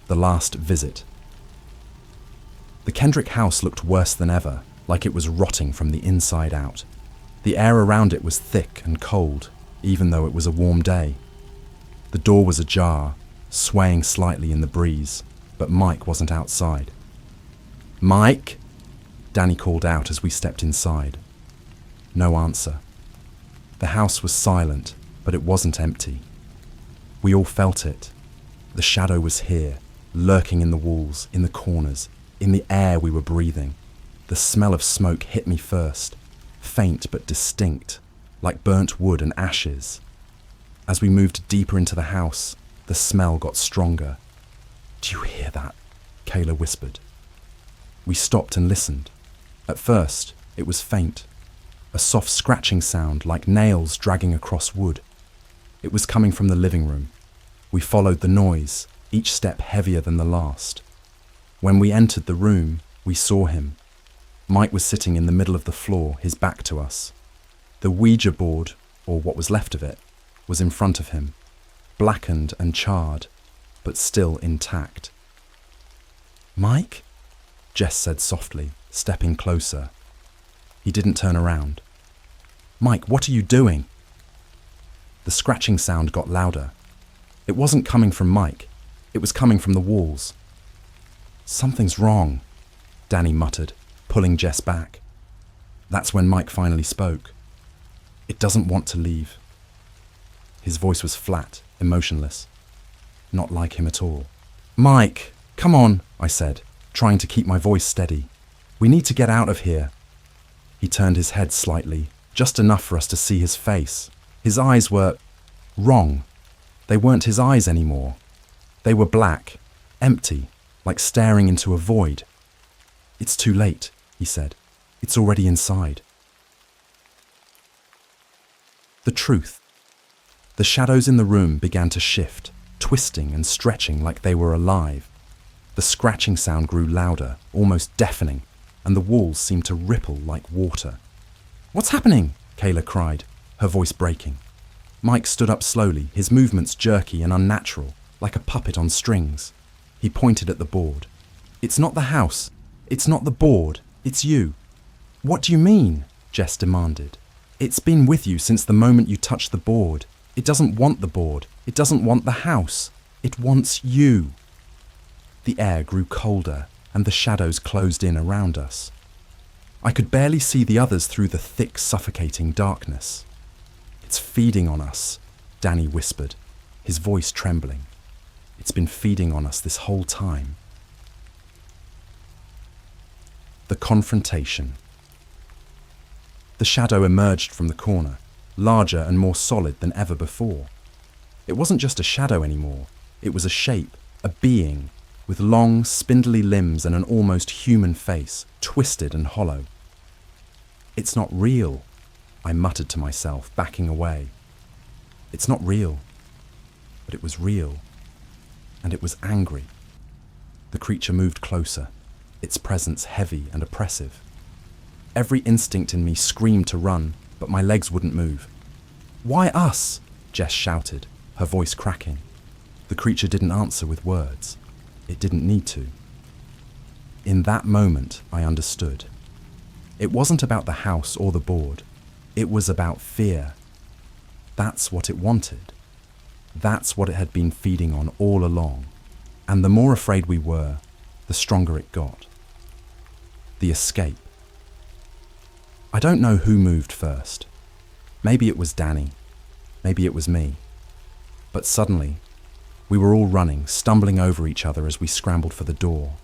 The last visit. The Kendrick house looked worse than ever, like it was rotting from the inside out. The air around it was thick and cold, even though it was a warm day. The door was ajar, swaying slightly in the breeze, but Mike wasn't outside. "Mike?" Danny called out as we stepped inside. No answer. The house was silent, but it wasn't empty. We all felt it. The shadow was here, lurking in the walls, in the corners, in the air we were breathing. The smell of smoke hit me first, faint but distinct, like burnt wood and ashes. As we moved deeper into the house, the smell got stronger. "Do you hear that?" Kayla whispered. We stopped and listened. At first, it was faint. A soft scratching sound like nails dragging across wood. It was coming from the living room. We followed the noise, each step heavier than the last. When we entered the room, we saw him. Mike was sitting in the middle of the floor, his back to us. The Ouija board, or what was left of it, was in front of him, blackened and charred, but still intact. "Mike?" Jess said softly, stepping closer. He didn't turn around. "Mike, what are you doing?" The scratching sound got louder. It wasn't coming from Mike. It was coming from the walls. "Something's wrong," Danny muttered, pulling Jess back. That's when Mike finally spoke. "It doesn't want to leave." His voice was flat, emotionless. Not like him at all. "Mike, come on," I said, trying to keep my voice steady. "We need to get out of here." He turned his head slightly, just enough for us to see his face. His eyes were wrong. They weren't his eyes anymore. They were black, empty, like staring into a void. "It's too late," he said. "It's already inside." The truth. The shadows in the room began to shift, twisting and stretching like they were alive. The scratching sound grew louder, almost deafening, and the walls seemed to ripple like water. "What's happening?" Kayla cried, her voice breaking. Mike stood up slowly, his movements jerky and unnatural, like a puppet on strings. He pointed at the board. "It's not the house. It's not the board. It's you." "What do you mean?" Jess demanded. "It's been with you since the moment you touched the board. It doesn't want the board. It doesn't want the house. It wants you." The air grew colder, and the shadows closed in around us. I could barely see the others through the thick, suffocating darkness. "It's feeding on us," Danny whispered, his voice trembling. "It's been feeding on us this whole time." The confrontation. The shadow emerged from the corner, larger and more solid than ever before. It wasn't just a shadow anymore. It was a shape, a being, with long, spindly limbs and an almost human face, twisted and hollow. "It's not real," I muttered to myself, backing away. "It's not real." But it was real. And it was angry. The creature moved closer, its presence heavy and oppressive. Every instinct in me screamed to run, but my legs wouldn't move. "Why us?" Jess shouted, her voice cracking. The creature didn't answer with words. It didn't need to. In that moment, I understood. It wasn't about the house or the board. It was about fear. That's what it wanted. That's what it had been feeding on all along. And the more afraid we were, the stronger it got. The escape. I don't know who moved first. Maybe it was Danny. Maybe it was me. But suddenly, we were all running, stumbling over each other as we scrambled for the door.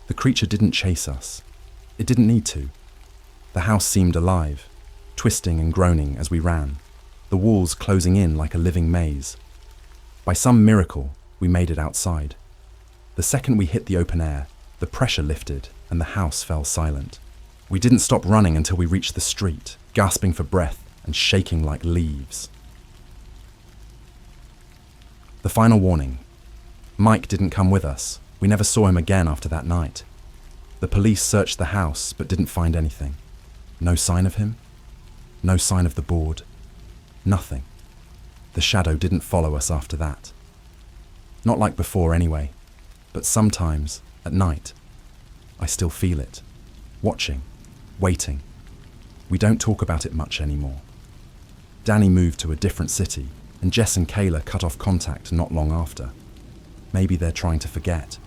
The creature didn't chase us. It didn't need to. The house seemed alive, twisting and groaning as we ran, the walls closing in like a living maze. By some miracle, we made it outside. The second we hit the open air, the pressure lifted and the house fell silent. We didn't stop running until we reached the street, gasping for breath and shaking like leaves. The final warning. Mike didn't come with us. We never saw him again after that night. The police searched the house but didn't find anything. No sign of him. No sign of the board. Nothing. The shadow didn't follow us after that. Not like before anyway, but sometimes, at night, I still feel it. Watching, waiting. We don't talk about it much anymore. Danny moved to a different city, and Jess and Kayla cut off contact not long after. Maybe they're trying to forget.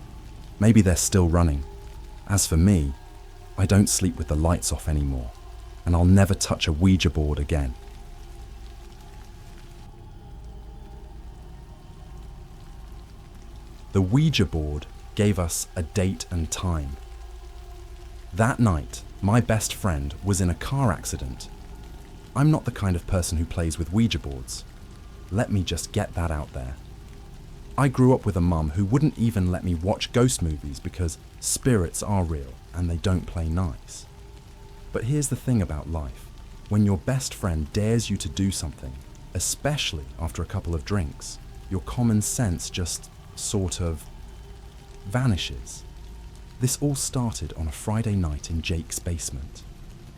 Maybe they're still running. As for me, I don't sleep with the lights off anymore, and I'll never touch a Ouija board again. The Ouija board gave us a date and time. That night, my best friend was in a car accident. I'm not the kind of person who plays with Ouija boards. Let me just get that out there. I grew up with a mum who wouldn't even let me watch ghost movies because spirits are real and they don't play nice. But here's the thing about life. When your best friend dares you to do something, especially after a couple of drinks, your common sense just sort of vanishes. This all started on a Friday night in Jake's basement.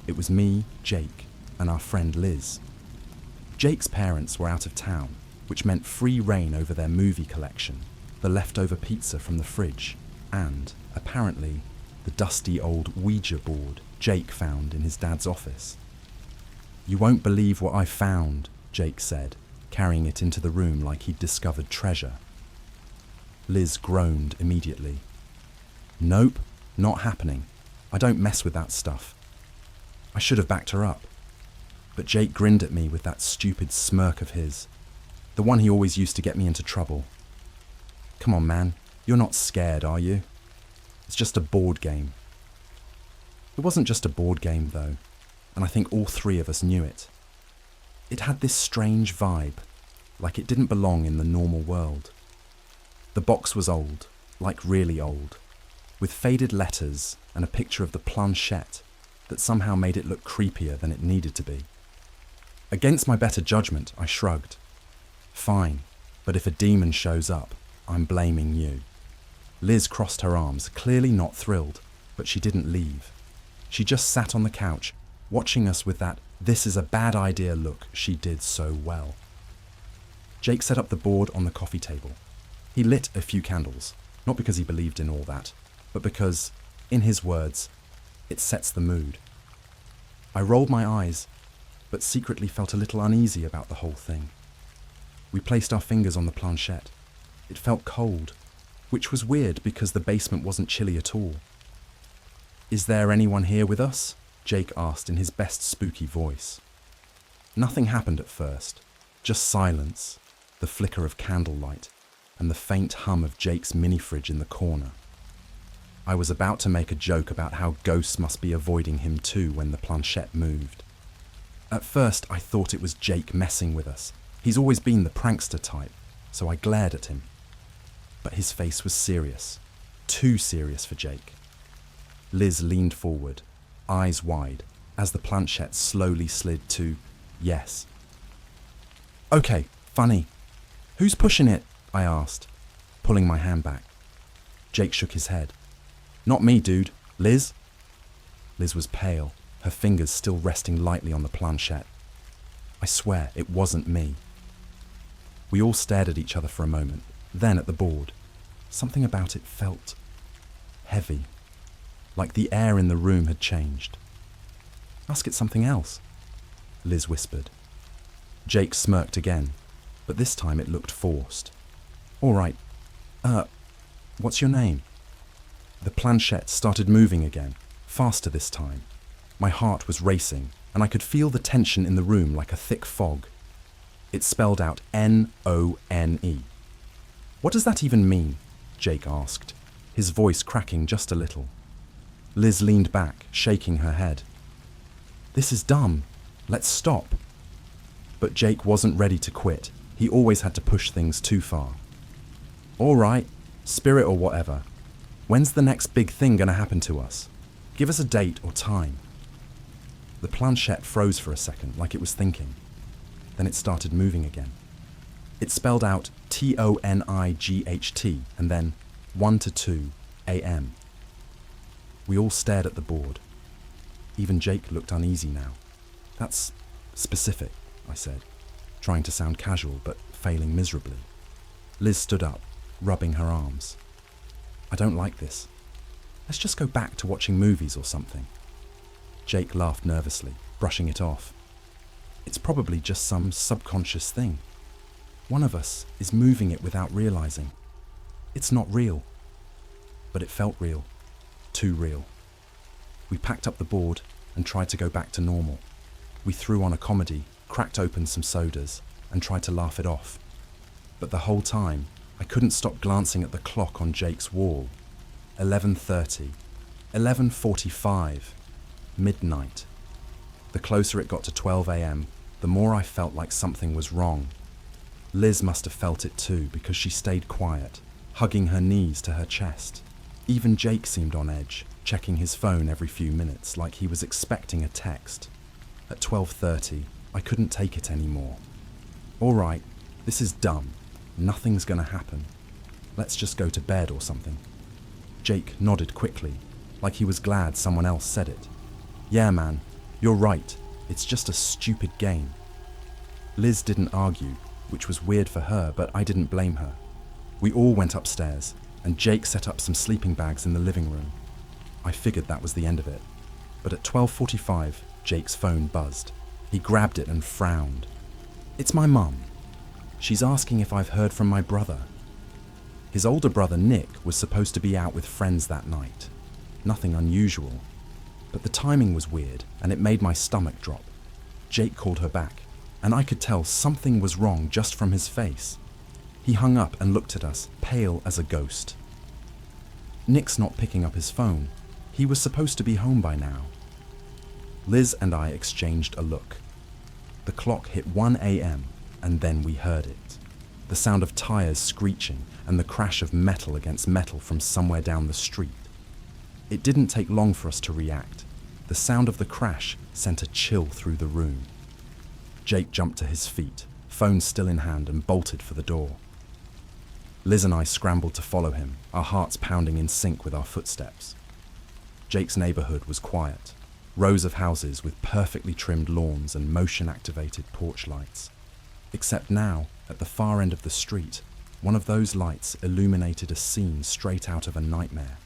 It was me, Jake, and our friend Liz. Jake's parents were out of town, which meant free reign over their movie collection, the leftover pizza from the fridge, and, apparently, the dusty old Ouija board Jake found in his dad's office. "You won't believe what I found," Jake said, carrying it into the room like he'd discovered treasure. Liz groaned immediately. "Nope, not happening. I don't mess with that stuff." I should have backed her up. But Jake grinned at me with that stupid smirk of his, the one he always used to get me into trouble. "Come on, man, you're not scared, are you? It's just a board game." It wasn't just a board game, though, and I think all three of us knew it. It had this strange vibe, like it didn't belong in the normal world. The box was old, like really old, with faded letters and a picture of the planchette that somehow made it look creepier than it needed to be. Against my better judgment, I shrugged. "Fine, but if a demon shows up, I'm blaming you." Liz crossed her arms, clearly not thrilled, but she didn't leave. She just sat on the couch, watching us with that "this is a bad idea" look she did so well. Jake set up the board on the coffee table. He lit a few candles, not because he believed in all that, but because, in his words, it sets the mood. I rolled my eyes, but secretly felt a little uneasy about the whole thing. We placed our fingers on the planchette. It felt cold, which was weird because the basement wasn't chilly at all. "Is there anyone here with us?" Jake asked in his best spooky voice. Nothing happened at first, just silence, the flicker of candlelight, and the faint hum of Jake's mini-fridge in the corner. I was about to make a joke about how ghosts must be avoiding him too when the planchette moved. At first, I thought it was Jake messing with us. He's always been the prankster type, so I glared at him. But his face was serious, too serious for Jake. Liz leaned forward, eyes wide, as the planchette slowly slid to yes. "Okay, funny. Who's pushing it?" I asked, pulling my hand back. Jake shook his head. "Not me, dude. Liz?" Liz was pale, her fingers still resting lightly on the planchette. I swear it wasn't me. We all stared at each other for a moment, then at the board. Something about it felt heavy, like the air in the room had changed. "Ask it something else," Liz whispered. Jake smirked again, but this time it looked forced. All right, what's your name? The planchette started moving again, faster this time. My heart was racing, and I could feel the tension in the room like a thick fog. It spelled out N-O-N-E. What does that even mean? Jake asked, his voice cracking just a little. Liz leaned back, shaking her head. This is dumb. Let's stop. But Jake wasn't ready to quit. He always had to push things too far. All right, spirit or whatever. When's the next big thing gonna happen to us? Give us a date or time. The planchette froze for a second, like it was thinking. Then it started moving again. It spelled out T-O-N-I-G-H-T and then 1 to 2 a.m. We all stared at the board. Even Jake looked uneasy now. That's specific, I said, trying to sound casual but failing miserably. Liz stood up, rubbing her arms. I don't like this. Let's just go back to watching movies or something. Jake laughed nervously, brushing it off. It's probably just some subconscious thing. One of us is moving it without realizing. It's not real. But it felt real. Too real. We packed up the board and tried to go back to normal. We threw on a comedy, cracked open some sodas, and tried to laugh it off. But the whole time, I couldn't stop glancing at the clock on Jake's wall. 11:30, 11:45, midnight. The closer it got to 12 a.m., the more I felt like something was wrong. Liz must have felt it too, because she stayed quiet, hugging her knees to her chest. Even Jake seemed on edge, checking his phone every few minutes like he was expecting a text. At 12:30, I couldn't take it anymore. All right, this is dumb. Nothing's gonna happen. Let's just go to bed or something. Jake nodded quickly, like he was glad someone else said it. Yeah, man, you're right. It's just a stupid game. Liz didn't argue, which was weird for her, but I didn't blame her. We all went upstairs, and Jake set up some sleeping bags in the living room. I figured that was the end of it. But at 12:45, Jake's phone buzzed. He grabbed it and frowned. It's my mum. She's asking if I've heard from my brother. His older brother, Nick, was supposed to be out with friends that night. Nothing unusual. But the timing was weird, and it made my stomach drop. Jake called her back, and I could tell something was wrong just from his face. He hung up and looked at us, pale as a ghost. Nick's not picking up his phone. He was supposed to be home by now. Liz and I exchanged a look. The clock hit 1 a.m., and then we heard it. The sound of tires screeching and the crash of metal against metal from somewhere down the street. It didn't take long for us to react. The sound of the crash sent a chill through the room. Jake jumped to his feet, phone still in hand, and bolted for the door. Liz and I scrambled to follow him, our hearts pounding in sync with our footsteps. Jake's neighborhood was quiet. Rows of houses with perfectly trimmed lawns and motion-activated porch lights. Except now, at the far end of the street, one of those lights illuminated a scene straight out of a nightmare.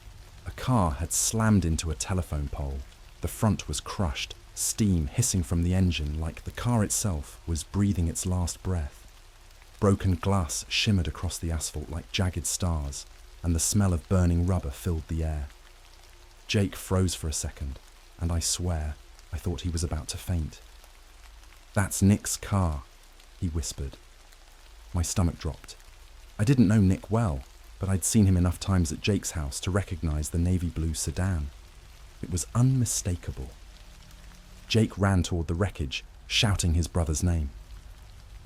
A car had slammed into a telephone pole. The front was crushed, steam hissing from the engine like the car itself was breathing its last breath. Broken glass shimmered across the asphalt like jagged stars, and the smell of burning rubber filled the air. Jake froze for a second, and I swear, I thought he was about to faint. That's Nick's car, he whispered. My stomach dropped. I didn't know Nick well, but I'd seen him enough times at Jake's house to recognize the navy blue sedan. It was unmistakable. Jake ran toward the wreckage, shouting his brother's name.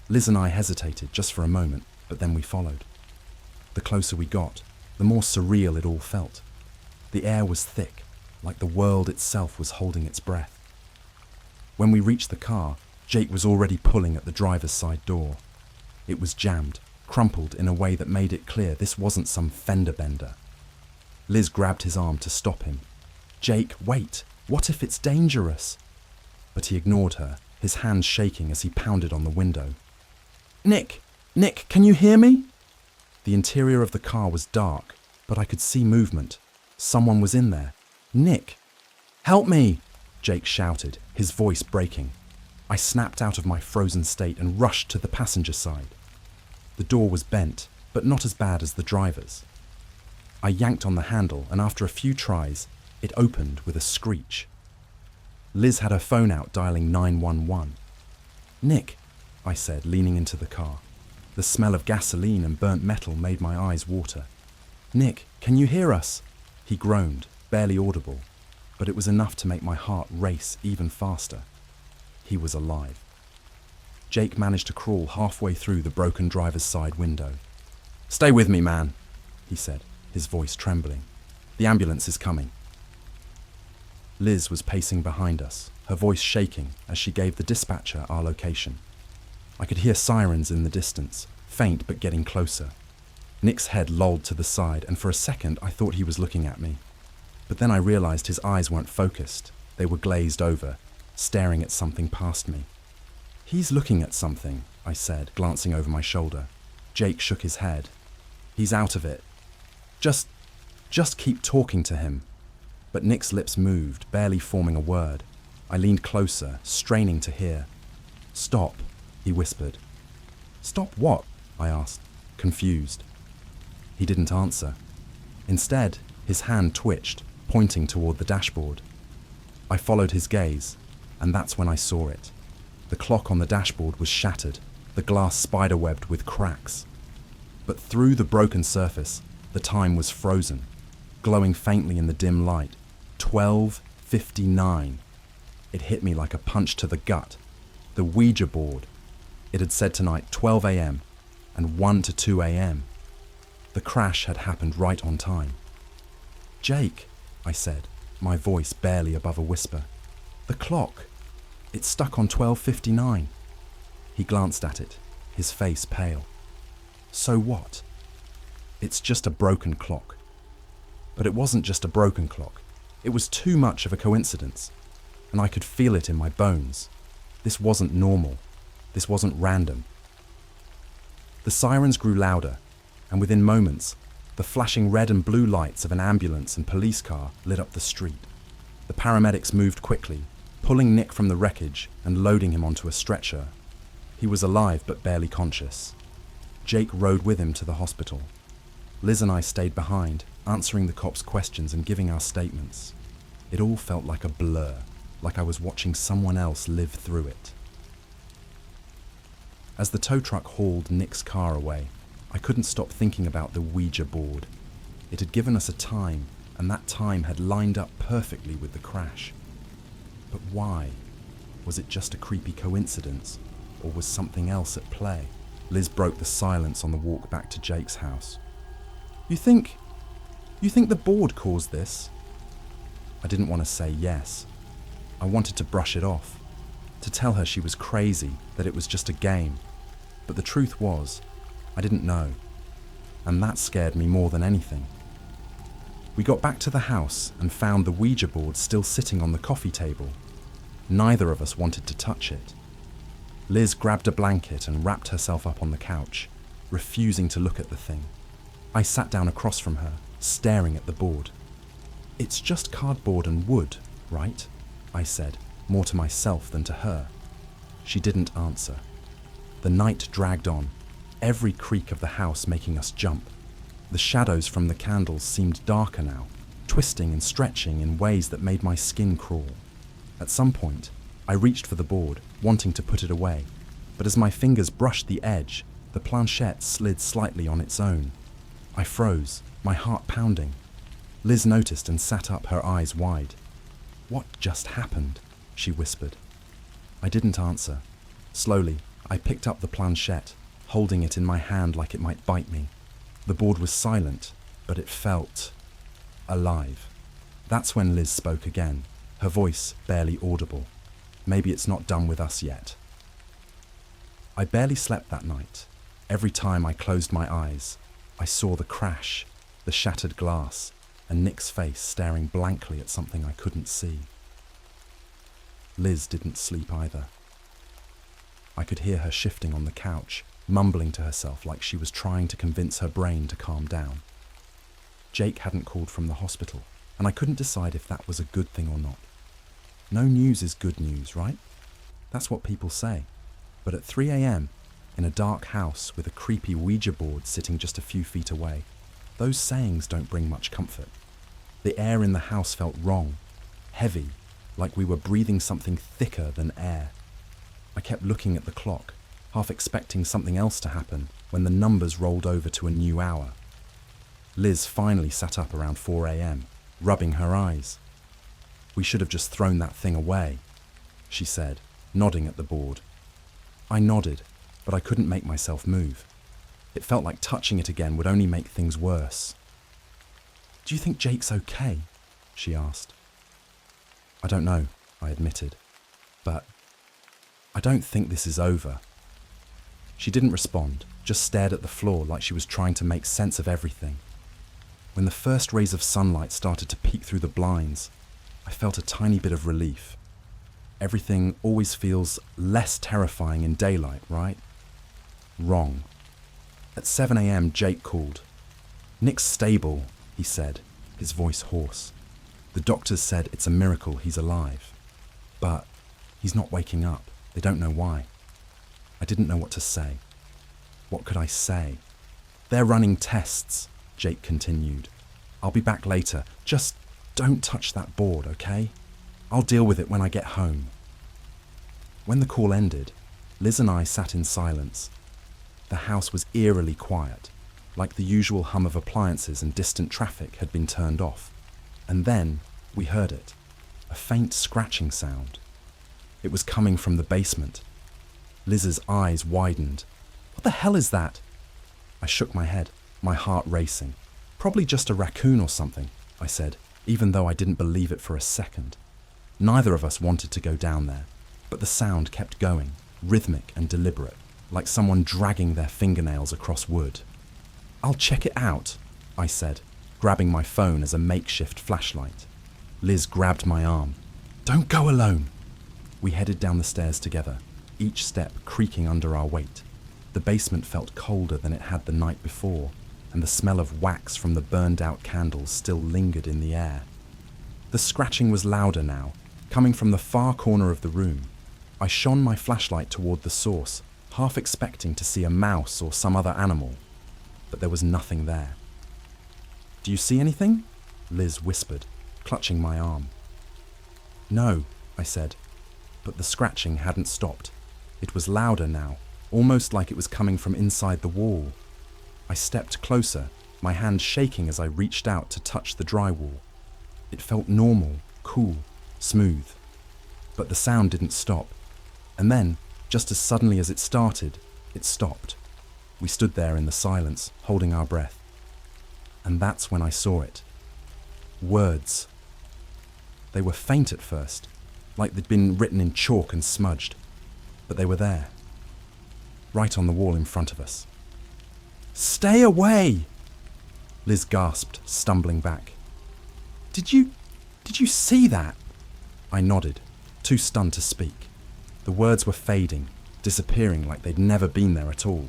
Liz and I hesitated just for a moment, but then we followed. The closer we got, the more surreal it all felt. The air was thick, like the world itself was holding its breath. When we reached the car, Jake was already pulling at the driver's side door. It was jammed, crumpled in a way that made it clear this wasn't some fender bender. Liz grabbed his arm to stop him. Jake, wait! What if it's dangerous? But he ignored her, his hands shaking as he pounded on the window. Nick! Nick, can you hear me? The interior of the car was dark, but I could see movement. Someone was in there. Nick! Help me! Jake shouted, his voice breaking. I snapped out of my frozen state and rushed to the passenger side. The door was bent, but not as bad as the driver's. I yanked on the handle, and after a few tries, it opened with a screech. Liz had her phone out dialing 911. "Nick," I said, leaning into the car. The smell of gasoline and burnt metal made my eyes water. "Nick, can you hear us?" He groaned, barely audible, but it was enough to make my heart race even faster. He was alive. Jake managed to crawl halfway through the broken driver's side window. "Stay with me, man," he said, his voice trembling. "The ambulance is coming." Liz was pacing behind us, her voice shaking as she gave the dispatcher our location. I could hear sirens in the distance, faint but getting closer. Nick's head lolled to the side, and for a second I thought he was looking at me. But then I realized his eyes weren't focused. They were glazed over, staring at something past me. "He's looking at something," I said, glancing over my shoulder. Jake shook his head. "He's out of it. Just keep talking to him." But Nick's lips moved, barely forming a word. I leaned closer, straining to hear. "Stop," he whispered. "Stop what?" I asked, confused. He didn't answer. Instead, his hand twitched, pointing toward the dashboard. I followed his gaze, and that's when I saw it. The clock on the dashboard was shattered, the glass spiderwebbed with cracks. But through the broken surface, the time was frozen, glowing faintly in the dim light. 12:59. It hit me like a punch to the gut. The Ouija board. It had said tonight 12 a.m. and 1 to 2 a.m. The crash had happened right on time. "Jake," I said, my voice barely above a whisper. "The clock. It's stuck on 12:59. He glanced at it, his face pale. "So what?" "It's just a broken clock." But it wasn't just a broken clock. It was too much of a coincidence, and I could feel it in my bones. This wasn't normal. This wasn't random. The sirens grew louder, and within moments, the flashing red and blue lights of an ambulance and police car lit up the street. The paramedics moved quickly, pulling Nick from the wreckage and loading him onto a stretcher. He was alive but barely conscious. Jake rode with him to the hospital. Liz and I stayed behind, answering the cops' questions and giving our statements. It all felt like a blur, like I was watching someone else live through it. As the tow truck hauled Nick's car away, I couldn't stop thinking about the Ouija board. It had given us a time, and that time had lined up perfectly with the crash. But why? Was it just a creepy coincidence, or was something else at play? Liz broke the silence on the walk back to Jake's house. You think the board caused this?" I didn't want to say yes. I wanted to brush it off, to tell her she was crazy, that it was just a game. But the truth was, I didn't know, and that scared me more than anything. We got back to the house and found the Ouija board still sitting on the coffee table. Neither of us wanted to touch it. Liz grabbed a blanket and wrapped herself up on the couch, refusing to look at the thing. I sat down across from her, staring at the board. "It's just cardboard and wood, right?" I said, more to myself than to her. She didn't answer. The night dragged on, every creak of the house making us jump. The shadows from the candles seemed darker now, twisting and stretching in ways that made my skin crawl. At some point, I reached for the board, wanting to put it away, but as my fingers brushed the edge, the planchette slid slightly on its own. I froze, my heart pounding. Liz noticed and sat up, her eyes wide. "What just happened?" she whispered. I didn't answer. Slowly, I picked up the planchette, holding it in my hand like it might bite me. The board was silent, but it felt alive. That's when Liz spoke again, her voice barely audible. "Maybe it's not done with us yet." I barely slept that night. Every time I closed my eyes, I saw the crash, the shattered glass, and Nick's face staring blankly at something I couldn't see. Liz didn't sleep either. I could hear her shifting on the couch, mumbling to herself like she was trying to convince her brain to calm down. Jake hadn't called from the hospital, and I couldn't decide if that was a good thing or not. No news is good news, right? That's what people say. But at 3 a.m., in a dark house with a creepy Ouija board sitting just a few feet away, those sayings don't bring much comfort. The air in the house felt wrong, heavy, like we were breathing something thicker than air. I kept looking at the clock, half expecting something else to happen when the numbers rolled over to a new hour. Liz finally sat up around 4 a.m., rubbing her eyes. "We should have just thrown that thing away," she said, nodding at the board. I nodded, but I couldn't make myself move. It felt like touching it again would only make things worse. "Do you think Jake's okay?" she asked. "I don't know," I admitted, "but I don't think this is over." She didn't respond, just stared at the floor like she was trying to make sense of everything. When the first rays of sunlight started to peek through the blinds, I felt a tiny bit of relief. Everything always feels less terrifying in daylight, right? Wrong. At 7 a.m, Jake called. "Nick's stable," he said, his voice hoarse. "The doctors said it's a miracle he's alive. But he's not waking up. They don't know why." I didn't know what to say. What could I say? "They're running tests," Jake continued. "I'll be back later. Just don't touch that board, okay? I'll deal with it when I get home." When the call ended, Liz and I sat in silence. The house was eerily quiet, like the usual hum of appliances and distant traffic had been turned off. And then we heard it, a faint scratching sound. It was coming from the basement. Liz's eyes widened. "What the hell is that?" I shook my head, my heart racing. "Probably just a raccoon or something," I said, even though I didn't believe it for a second. Neither of us wanted to go down there, but the sound kept going, rhythmic and deliberate, like someone dragging their fingernails across wood. "I'll check it out," I said, grabbing my phone as a makeshift flashlight. Liz grabbed my arm. "Don't go alone." We headed down the stairs together, each step creaking under our weight. The basement felt colder than it had the night before, and the smell of wax from the burned-out candles still lingered in the air. The scratching was louder now, coming from the far corner of the room. I shone my flashlight toward the source, half expecting to see a mouse or some other animal, but there was nothing there. "Do you see anything?" Liz whispered, clutching my arm. "No," I said, but the scratching hadn't stopped. It was louder now, almost like it was coming from inside the wall. I stepped closer, my hand shaking as I reached out to touch the drywall. It felt normal, cool, smooth. But the sound didn't stop. And then, just as suddenly as it started, it stopped. We stood there in the silence, holding our breath. And that's when I saw it. Words. They were faint at first, like they'd been written in chalk and smudged. But they were there, right on the wall in front of us. "Stay away!" Liz gasped, stumbling back. Did you see that?" I nodded, too stunned to speak. The words were fading, disappearing like they'd never been there at all.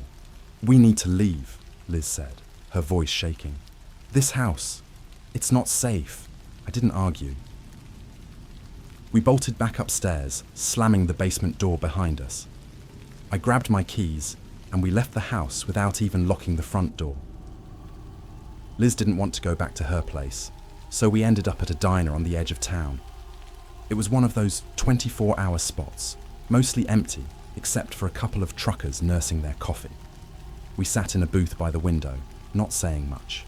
"We need to leave," Liz said, her voice shaking. "This house, it's not safe." I didn't argue. We bolted back upstairs, slamming the basement door behind us. I grabbed my keys, and we left the house without even locking the front door. Liz didn't want to go back to her place, so we ended up at a diner on the edge of town. It was one of those 24-hour spots, mostly empty, except for a couple of truckers nursing their coffee. We sat in a booth by the window, not saying much.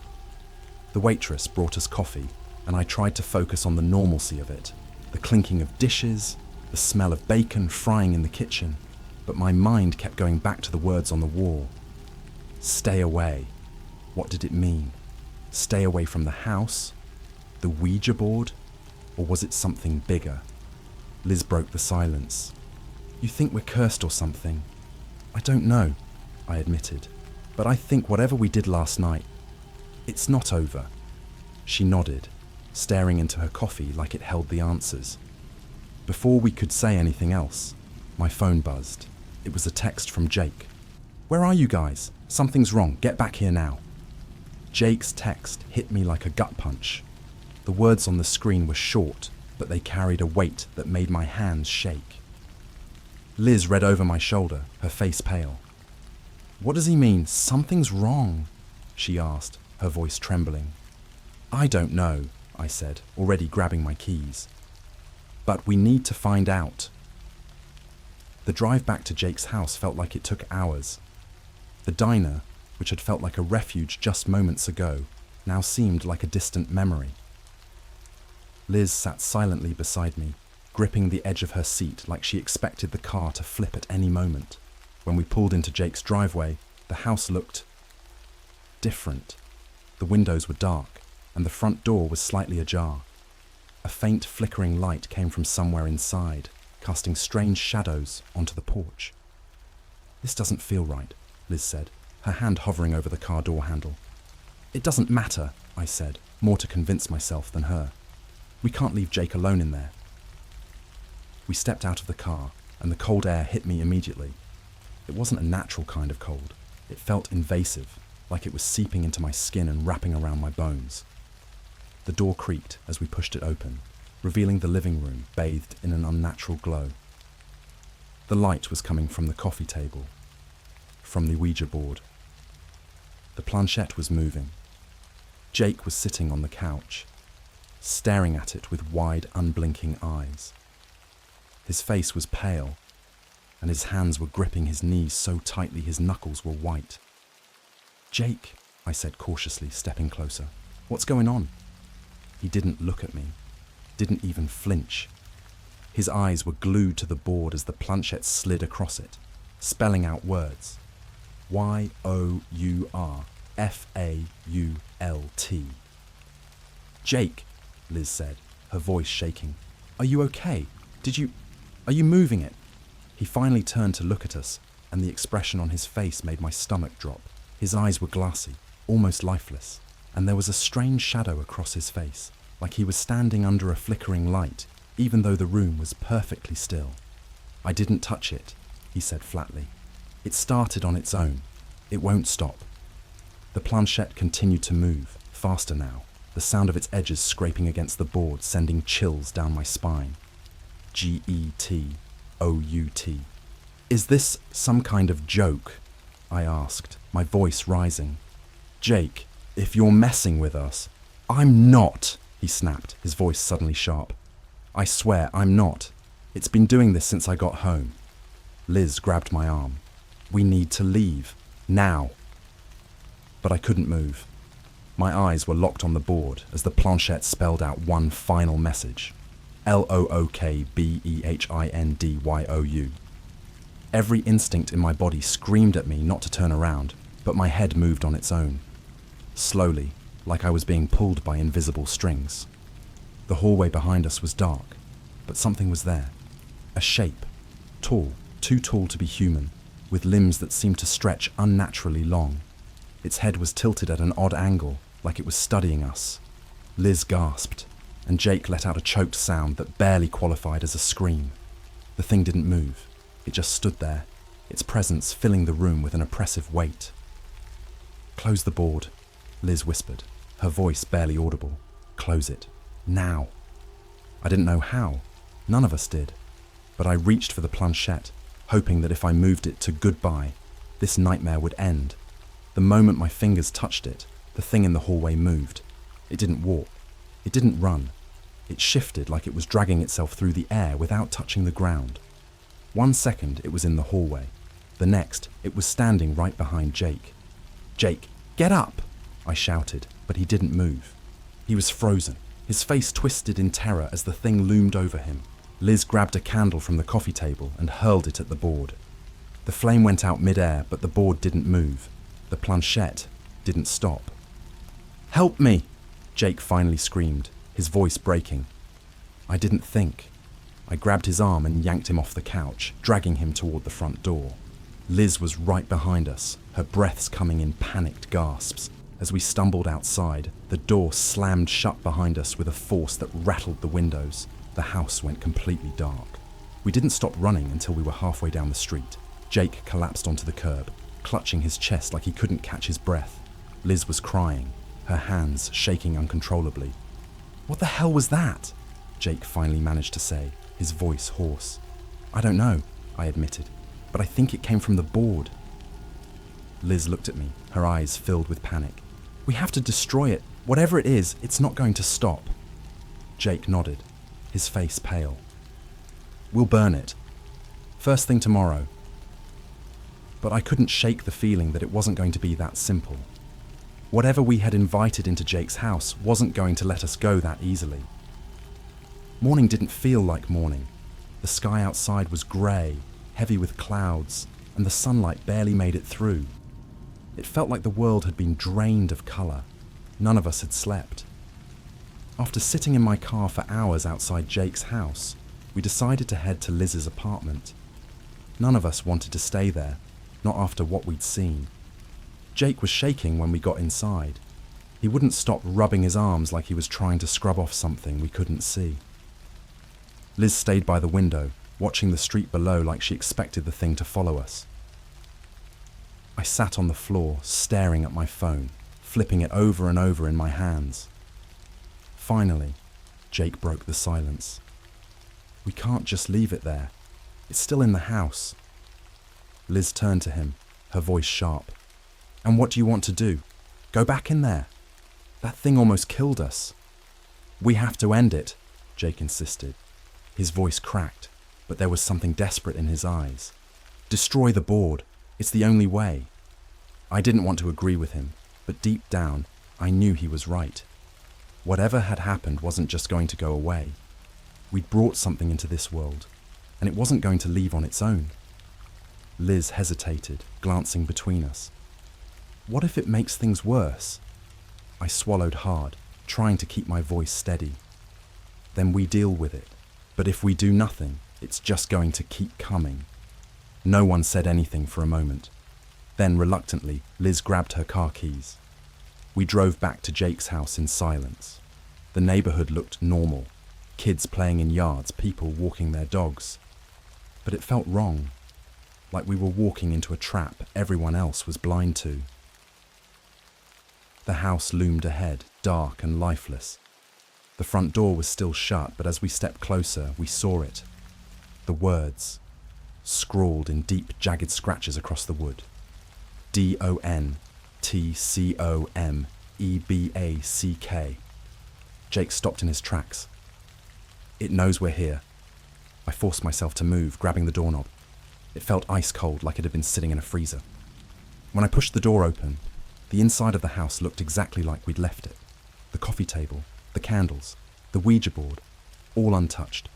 The waitress brought us coffee, and I tried to focus on the normalcy of it, the clinking of dishes, the smell of bacon frying in the kitchen, but my mind kept going back to the words on the wall. Stay away. What did it mean? Stay away from the house? The Ouija board? Or was it something bigger? Liz broke the silence. "You think we're cursed or something?" "I don't know," I admitted, "but I think whatever we did last night, it's not over." She nodded, staring into her coffee like it held the answers. Before we could say anything else, my phone buzzed. It was a text from Jake. "Where are you guys? Something's wrong. Get back here now." Jake's text hit me like a gut punch. The words on the screen were short, but they carried a weight that made my hands shake. Liz read over my shoulder, her face pale. "What does he mean, something's wrong?" she asked, her voice trembling. "I don't know," I said, already grabbing my keys. "But we need to find out." The drive back to Jake's house felt like it took hours. The diner, which had felt like a refuge just moments ago, now seemed like a distant memory. Liz sat silently beside me, gripping the edge of her seat like she expected the car to flip at any moment. When we pulled into Jake's driveway, the house looked different. The windows were dark, and the front door was slightly ajar. A faint flickering light came from somewhere inside, casting strange shadows onto the porch. "This doesn't feel right," Liz said, her hand hovering over the car door handle. "It doesn't matter," I said, more to convince myself than her. "We can't leave Jake alone in there." We stepped out of the car, and the cold air hit me immediately. It wasn't a natural kind of cold. It felt invasive, like it was seeping into my skin and wrapping around my bones. The door creaked as we pushed it open, revealing the living room bathed in an unnatural glow. The light was coming from the coffee table, from the Ouija board. The planchette was moving. Jake was sitting on the couch, staring at it with wide, unblinking eyes. His face was pale, and his hands were gripping his knees so tightly his knuckles were white. "Jake," I said cautiously, stepping closer. "What's going on?" He didn't look at me, didn't even flinch. His eyes were glued to the board as the planchette slid across it, spelling out words. YOURFAULT. "Jake," Liz said, her voice shaking. "Are you okay? Are you moving it?" He finally turned to look at us, and the expression on his face made my stomach drop. His eyes were glassy, almost lifeless, and there was a strange shadow across his face, like he was standing under a flickering light, even though the room was perfectly still. "I didn't touch it," he said flatly. "It started on its own. It won't stop." The planchette continued to move, faster now, the sound of its edges scraping against the board sending chills down my spine. GETOUT. "Is this some kind of joke?" I asked, my voice rising. "Jake, if you're messing with us..." "I'm not," he snapped, his voice suddenly sharp. "I swear I'm not. It's been doing this since I got home." Liz grabbed my arm. "We need to leave. Now." But I couldn't move. My eyes were locked on the board as the planchette spelled out one final message. LOOKBEHINDYOU. Every instinct in my body screamed at me not to turn around, but my head moved on its own. Slowly, like I was being pulled by invisible strings. The hallway behind us was dark, but something was there. A shape, tall, too tall to be human, with limbs that seemed to stretch unnaturally long. Its head was tilted at an odd angle, like it was studying us. Liz gasped, and Jake let out a choked sound that barely qualified as a scream. The thing didn't move. It just stood there, its presence filling the room with an oppressive weight. "Close the board," Liz whispered, her voice barely audible. "Close it. Now." I didn't know how. None of us did. But I reached for the planchette, hoping that if I moved it to goodbye, this nightmare would end. The moment my fingers touched it, the thing in the hallway moved. It didn't walk. It didn't run. It shifted like it was dragging itself through the air without touching the ground. 1 second it was in the hallway. The next, it was standing right behind Jake. "Jake, get up!" I shouted, but he didn't move. He was frozen, his face twisted in terror as the thing loomed over him. Liz grabbed a candle from the coffee table and hurled it at the board. The flame went out mid-air, but the board didn't move. The planchette didn't stop. "Help me!" Jake finally screamed, his voice breaking. I didn't think. I grabbed his arm and yanked him off the couch, dragging him toward the front door. Liz was right behind us, her breaths coming in panicked gasps. As we stumbled outside, the door slammed shut behind us with a force that rattled the windows. The house went completely dark. We didn't stop running until we were halfway down the street. Jake collapsed onto the curb, clutching his chest like he couldn't catch his breath. Liz was crying, her hands shaking uncontrollably. "What the hell was that?" Jake finally managed to say, his voice hoarse. "I don't know. I admitted, but I think it came from the board. Liz looked at me, her eyes filled with panic. We have to destroy it. Whatever it is, it's not going to stop. Jake nodded, his face pale. We'll burn it. First thing tomorrow. But I couldn't shake the feeling that it wasn't going to be that simple. Whatever we had invited into Jake's house wasn't going to let us go that easily. Morning didn't feel like morning. The sky outside was grey, heavy with clouds, and the sunlight barely made it through. It felt like the world had been drained of colour. None of us had slept. After sitting in my car for hours outside Jake's house, we decided to head to Liz's apartment. None of us wanted to stay there, not after what we'd seen. Jake was shaking when we got inside. He wouldn't stop rubbing his arms like he was trying to scrub off something we couldn't see. Liz stayed by the window, watching the street below like she expected the thing to follow us. I sat on the floor, staring at my phone, flipping it over and over in my hands. Finally, Jake broke the silence. We can't just leave it there. It's still in the house. Liz turned to him, her voice sharp. And what do you want to do? Go back in there? That thing almost killed us. We have to end it, Jake insisted. His voice cracked, but there was something desperate in his eyes. Destroy the board. It's the only way. I didn't want to agree with him, but deep down, I knew he was right. Whatever had happened wasn't just going to go away. We'd brought something into this world, and it wasn't going to leave on its own. Liz hesitated, glancing between us. What if it makes things worse? I swallowed hard, trying to keep my voice steady. Then we deal with it. But if we do nothing, it's just going to keep coming. No one said anything for a moment. Then, reluctantly, Liz grabbed her car keys. We drove back to Jake's house in silence. The neighborhood looked normal. Kids playing in yards, people walking their dogs. But it felt wrong, like we were walking into a trap everyone else was blind to. The house loomed ahead, dark and lifeless. The front door was still shut, but as we stepped closer, we saw it. The words, scrawled in deep, jagged scratches across the wood. DONTCOMEBACK. Jake stopped in his tracks. It knows we're here. I forced myself to move, grabbing the doorknob. It felt ice cold, like it had been sitting in a freezer. When I pushed the door open, the inside of the house looked exactly like we'd left it. The coffee table, the candles, the Ouija board, all untouched.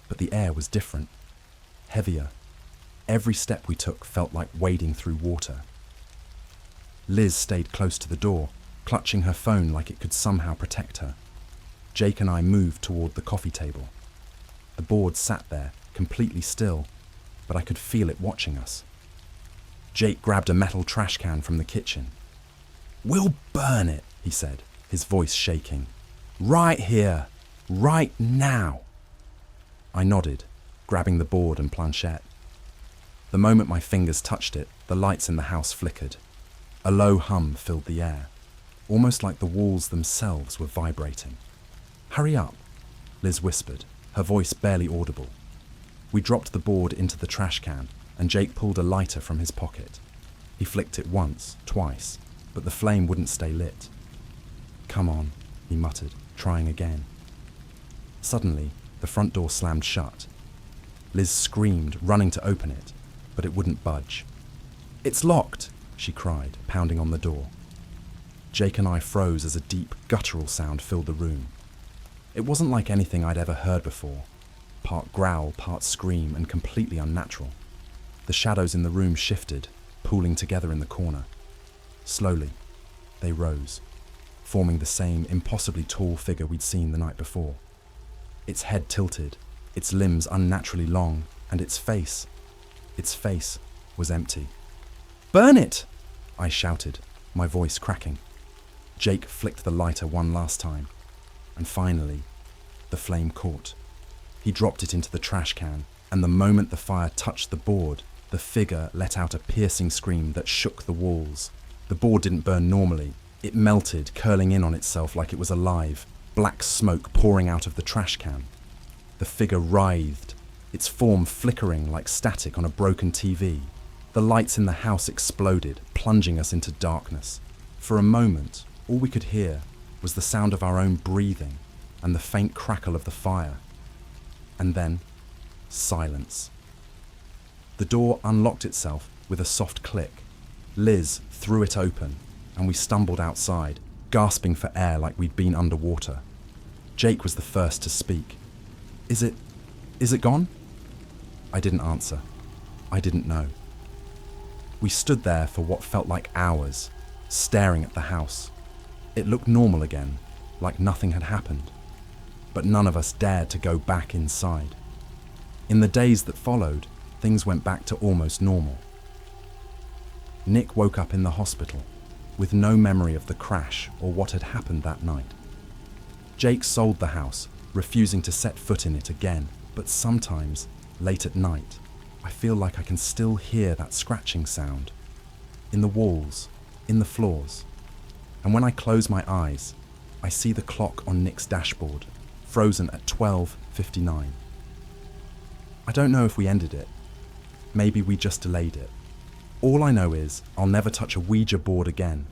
But the air was different, heavier. Every step we took felt like wading through water. Liz stayed close to the door, clutching her phone like it could somehow protect her. Jake and I moved toward the coffee table. The board sat there, completely still, but I could feel it watching us. Jake grabbed a metal trash can from the kitchen. "We'll burn it," he said, his voice shaking. "Right here, right now." I nodded, grabbing the board and planchette. The moment my fingers touched it, the lights in the house flickered. A low hum filled the air, almost like the walls themselves were vibrating. "Hurry up," Liz whispered, her voice barely audible. We dropped the board into the trash can, and Jake pulled a lighter from his pocket. He flicked it once, twice, but the flame wouldn't stay lit. "Come on," he muttered, trying again. Suddenly, the front door slammed shut. Liz screamed, running to open it, but it wouldn't budge. "It's locked," she cried, pounding on the door. Jake and I froze as a deep, guttural sound filled the room. It wasn't like anything I'd ever heard before. Part growl, part scream, and completely unnatural. The shadows in the room shifted, pooling together in the corner. Slowly, they rose, forming the same impossibly tall figure we'd seen the night before. Its head tilted, its limbs unnaturally long, and its face was empty. "Burn it!" I shouted, my voice cracking. Jake flicked the lighter one last time, and finally, the flame caught. He dropped it into the trash can, and the moment the fire touched the board, the figure let out a piercing scream that shook the walls. The board didn't burn normally. It melted, curling in on itself like it was alive, black smoke pouring out of the trash can. The figure writhed, its form flickering like static on a broken TV. The lights in the house exploded, plunging us into darkness. For a moment, all we could hear was the sound of our own breathing and the faint crackle of the fire. And then, silence. The door unlocked itself with a soft click. Liz threw it open, and we stumbled outside, gasping for air like we'd been underwater. Jake was the first to speak. Is it gone? I didn't answer. I didn't know. We stood there for what felt like hours, staring at the house. It looked normal again, like nothing had happened. But none of us dared to go back inside. In the days that followed, things went back to almost normal. Nick woke up in the hospital, with no memory of the crash or what had happened that night. Jake sold the house, refusing to set foot in it again, but sometimes, late at night, I feel like I can still hear that scratching sound. In the walls, in the floors. And when I close my eyes, I see the clock on Nick's dashboard, frozen at 12:59. I don't know if we ended it. Maybe we just delayed it. All I know is I'll never touch a Ouija board again.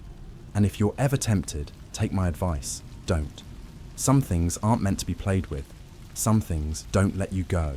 And if you're ever tempted, take my advice, don't. Some things aren't meant to be played with. Some things don't let you go.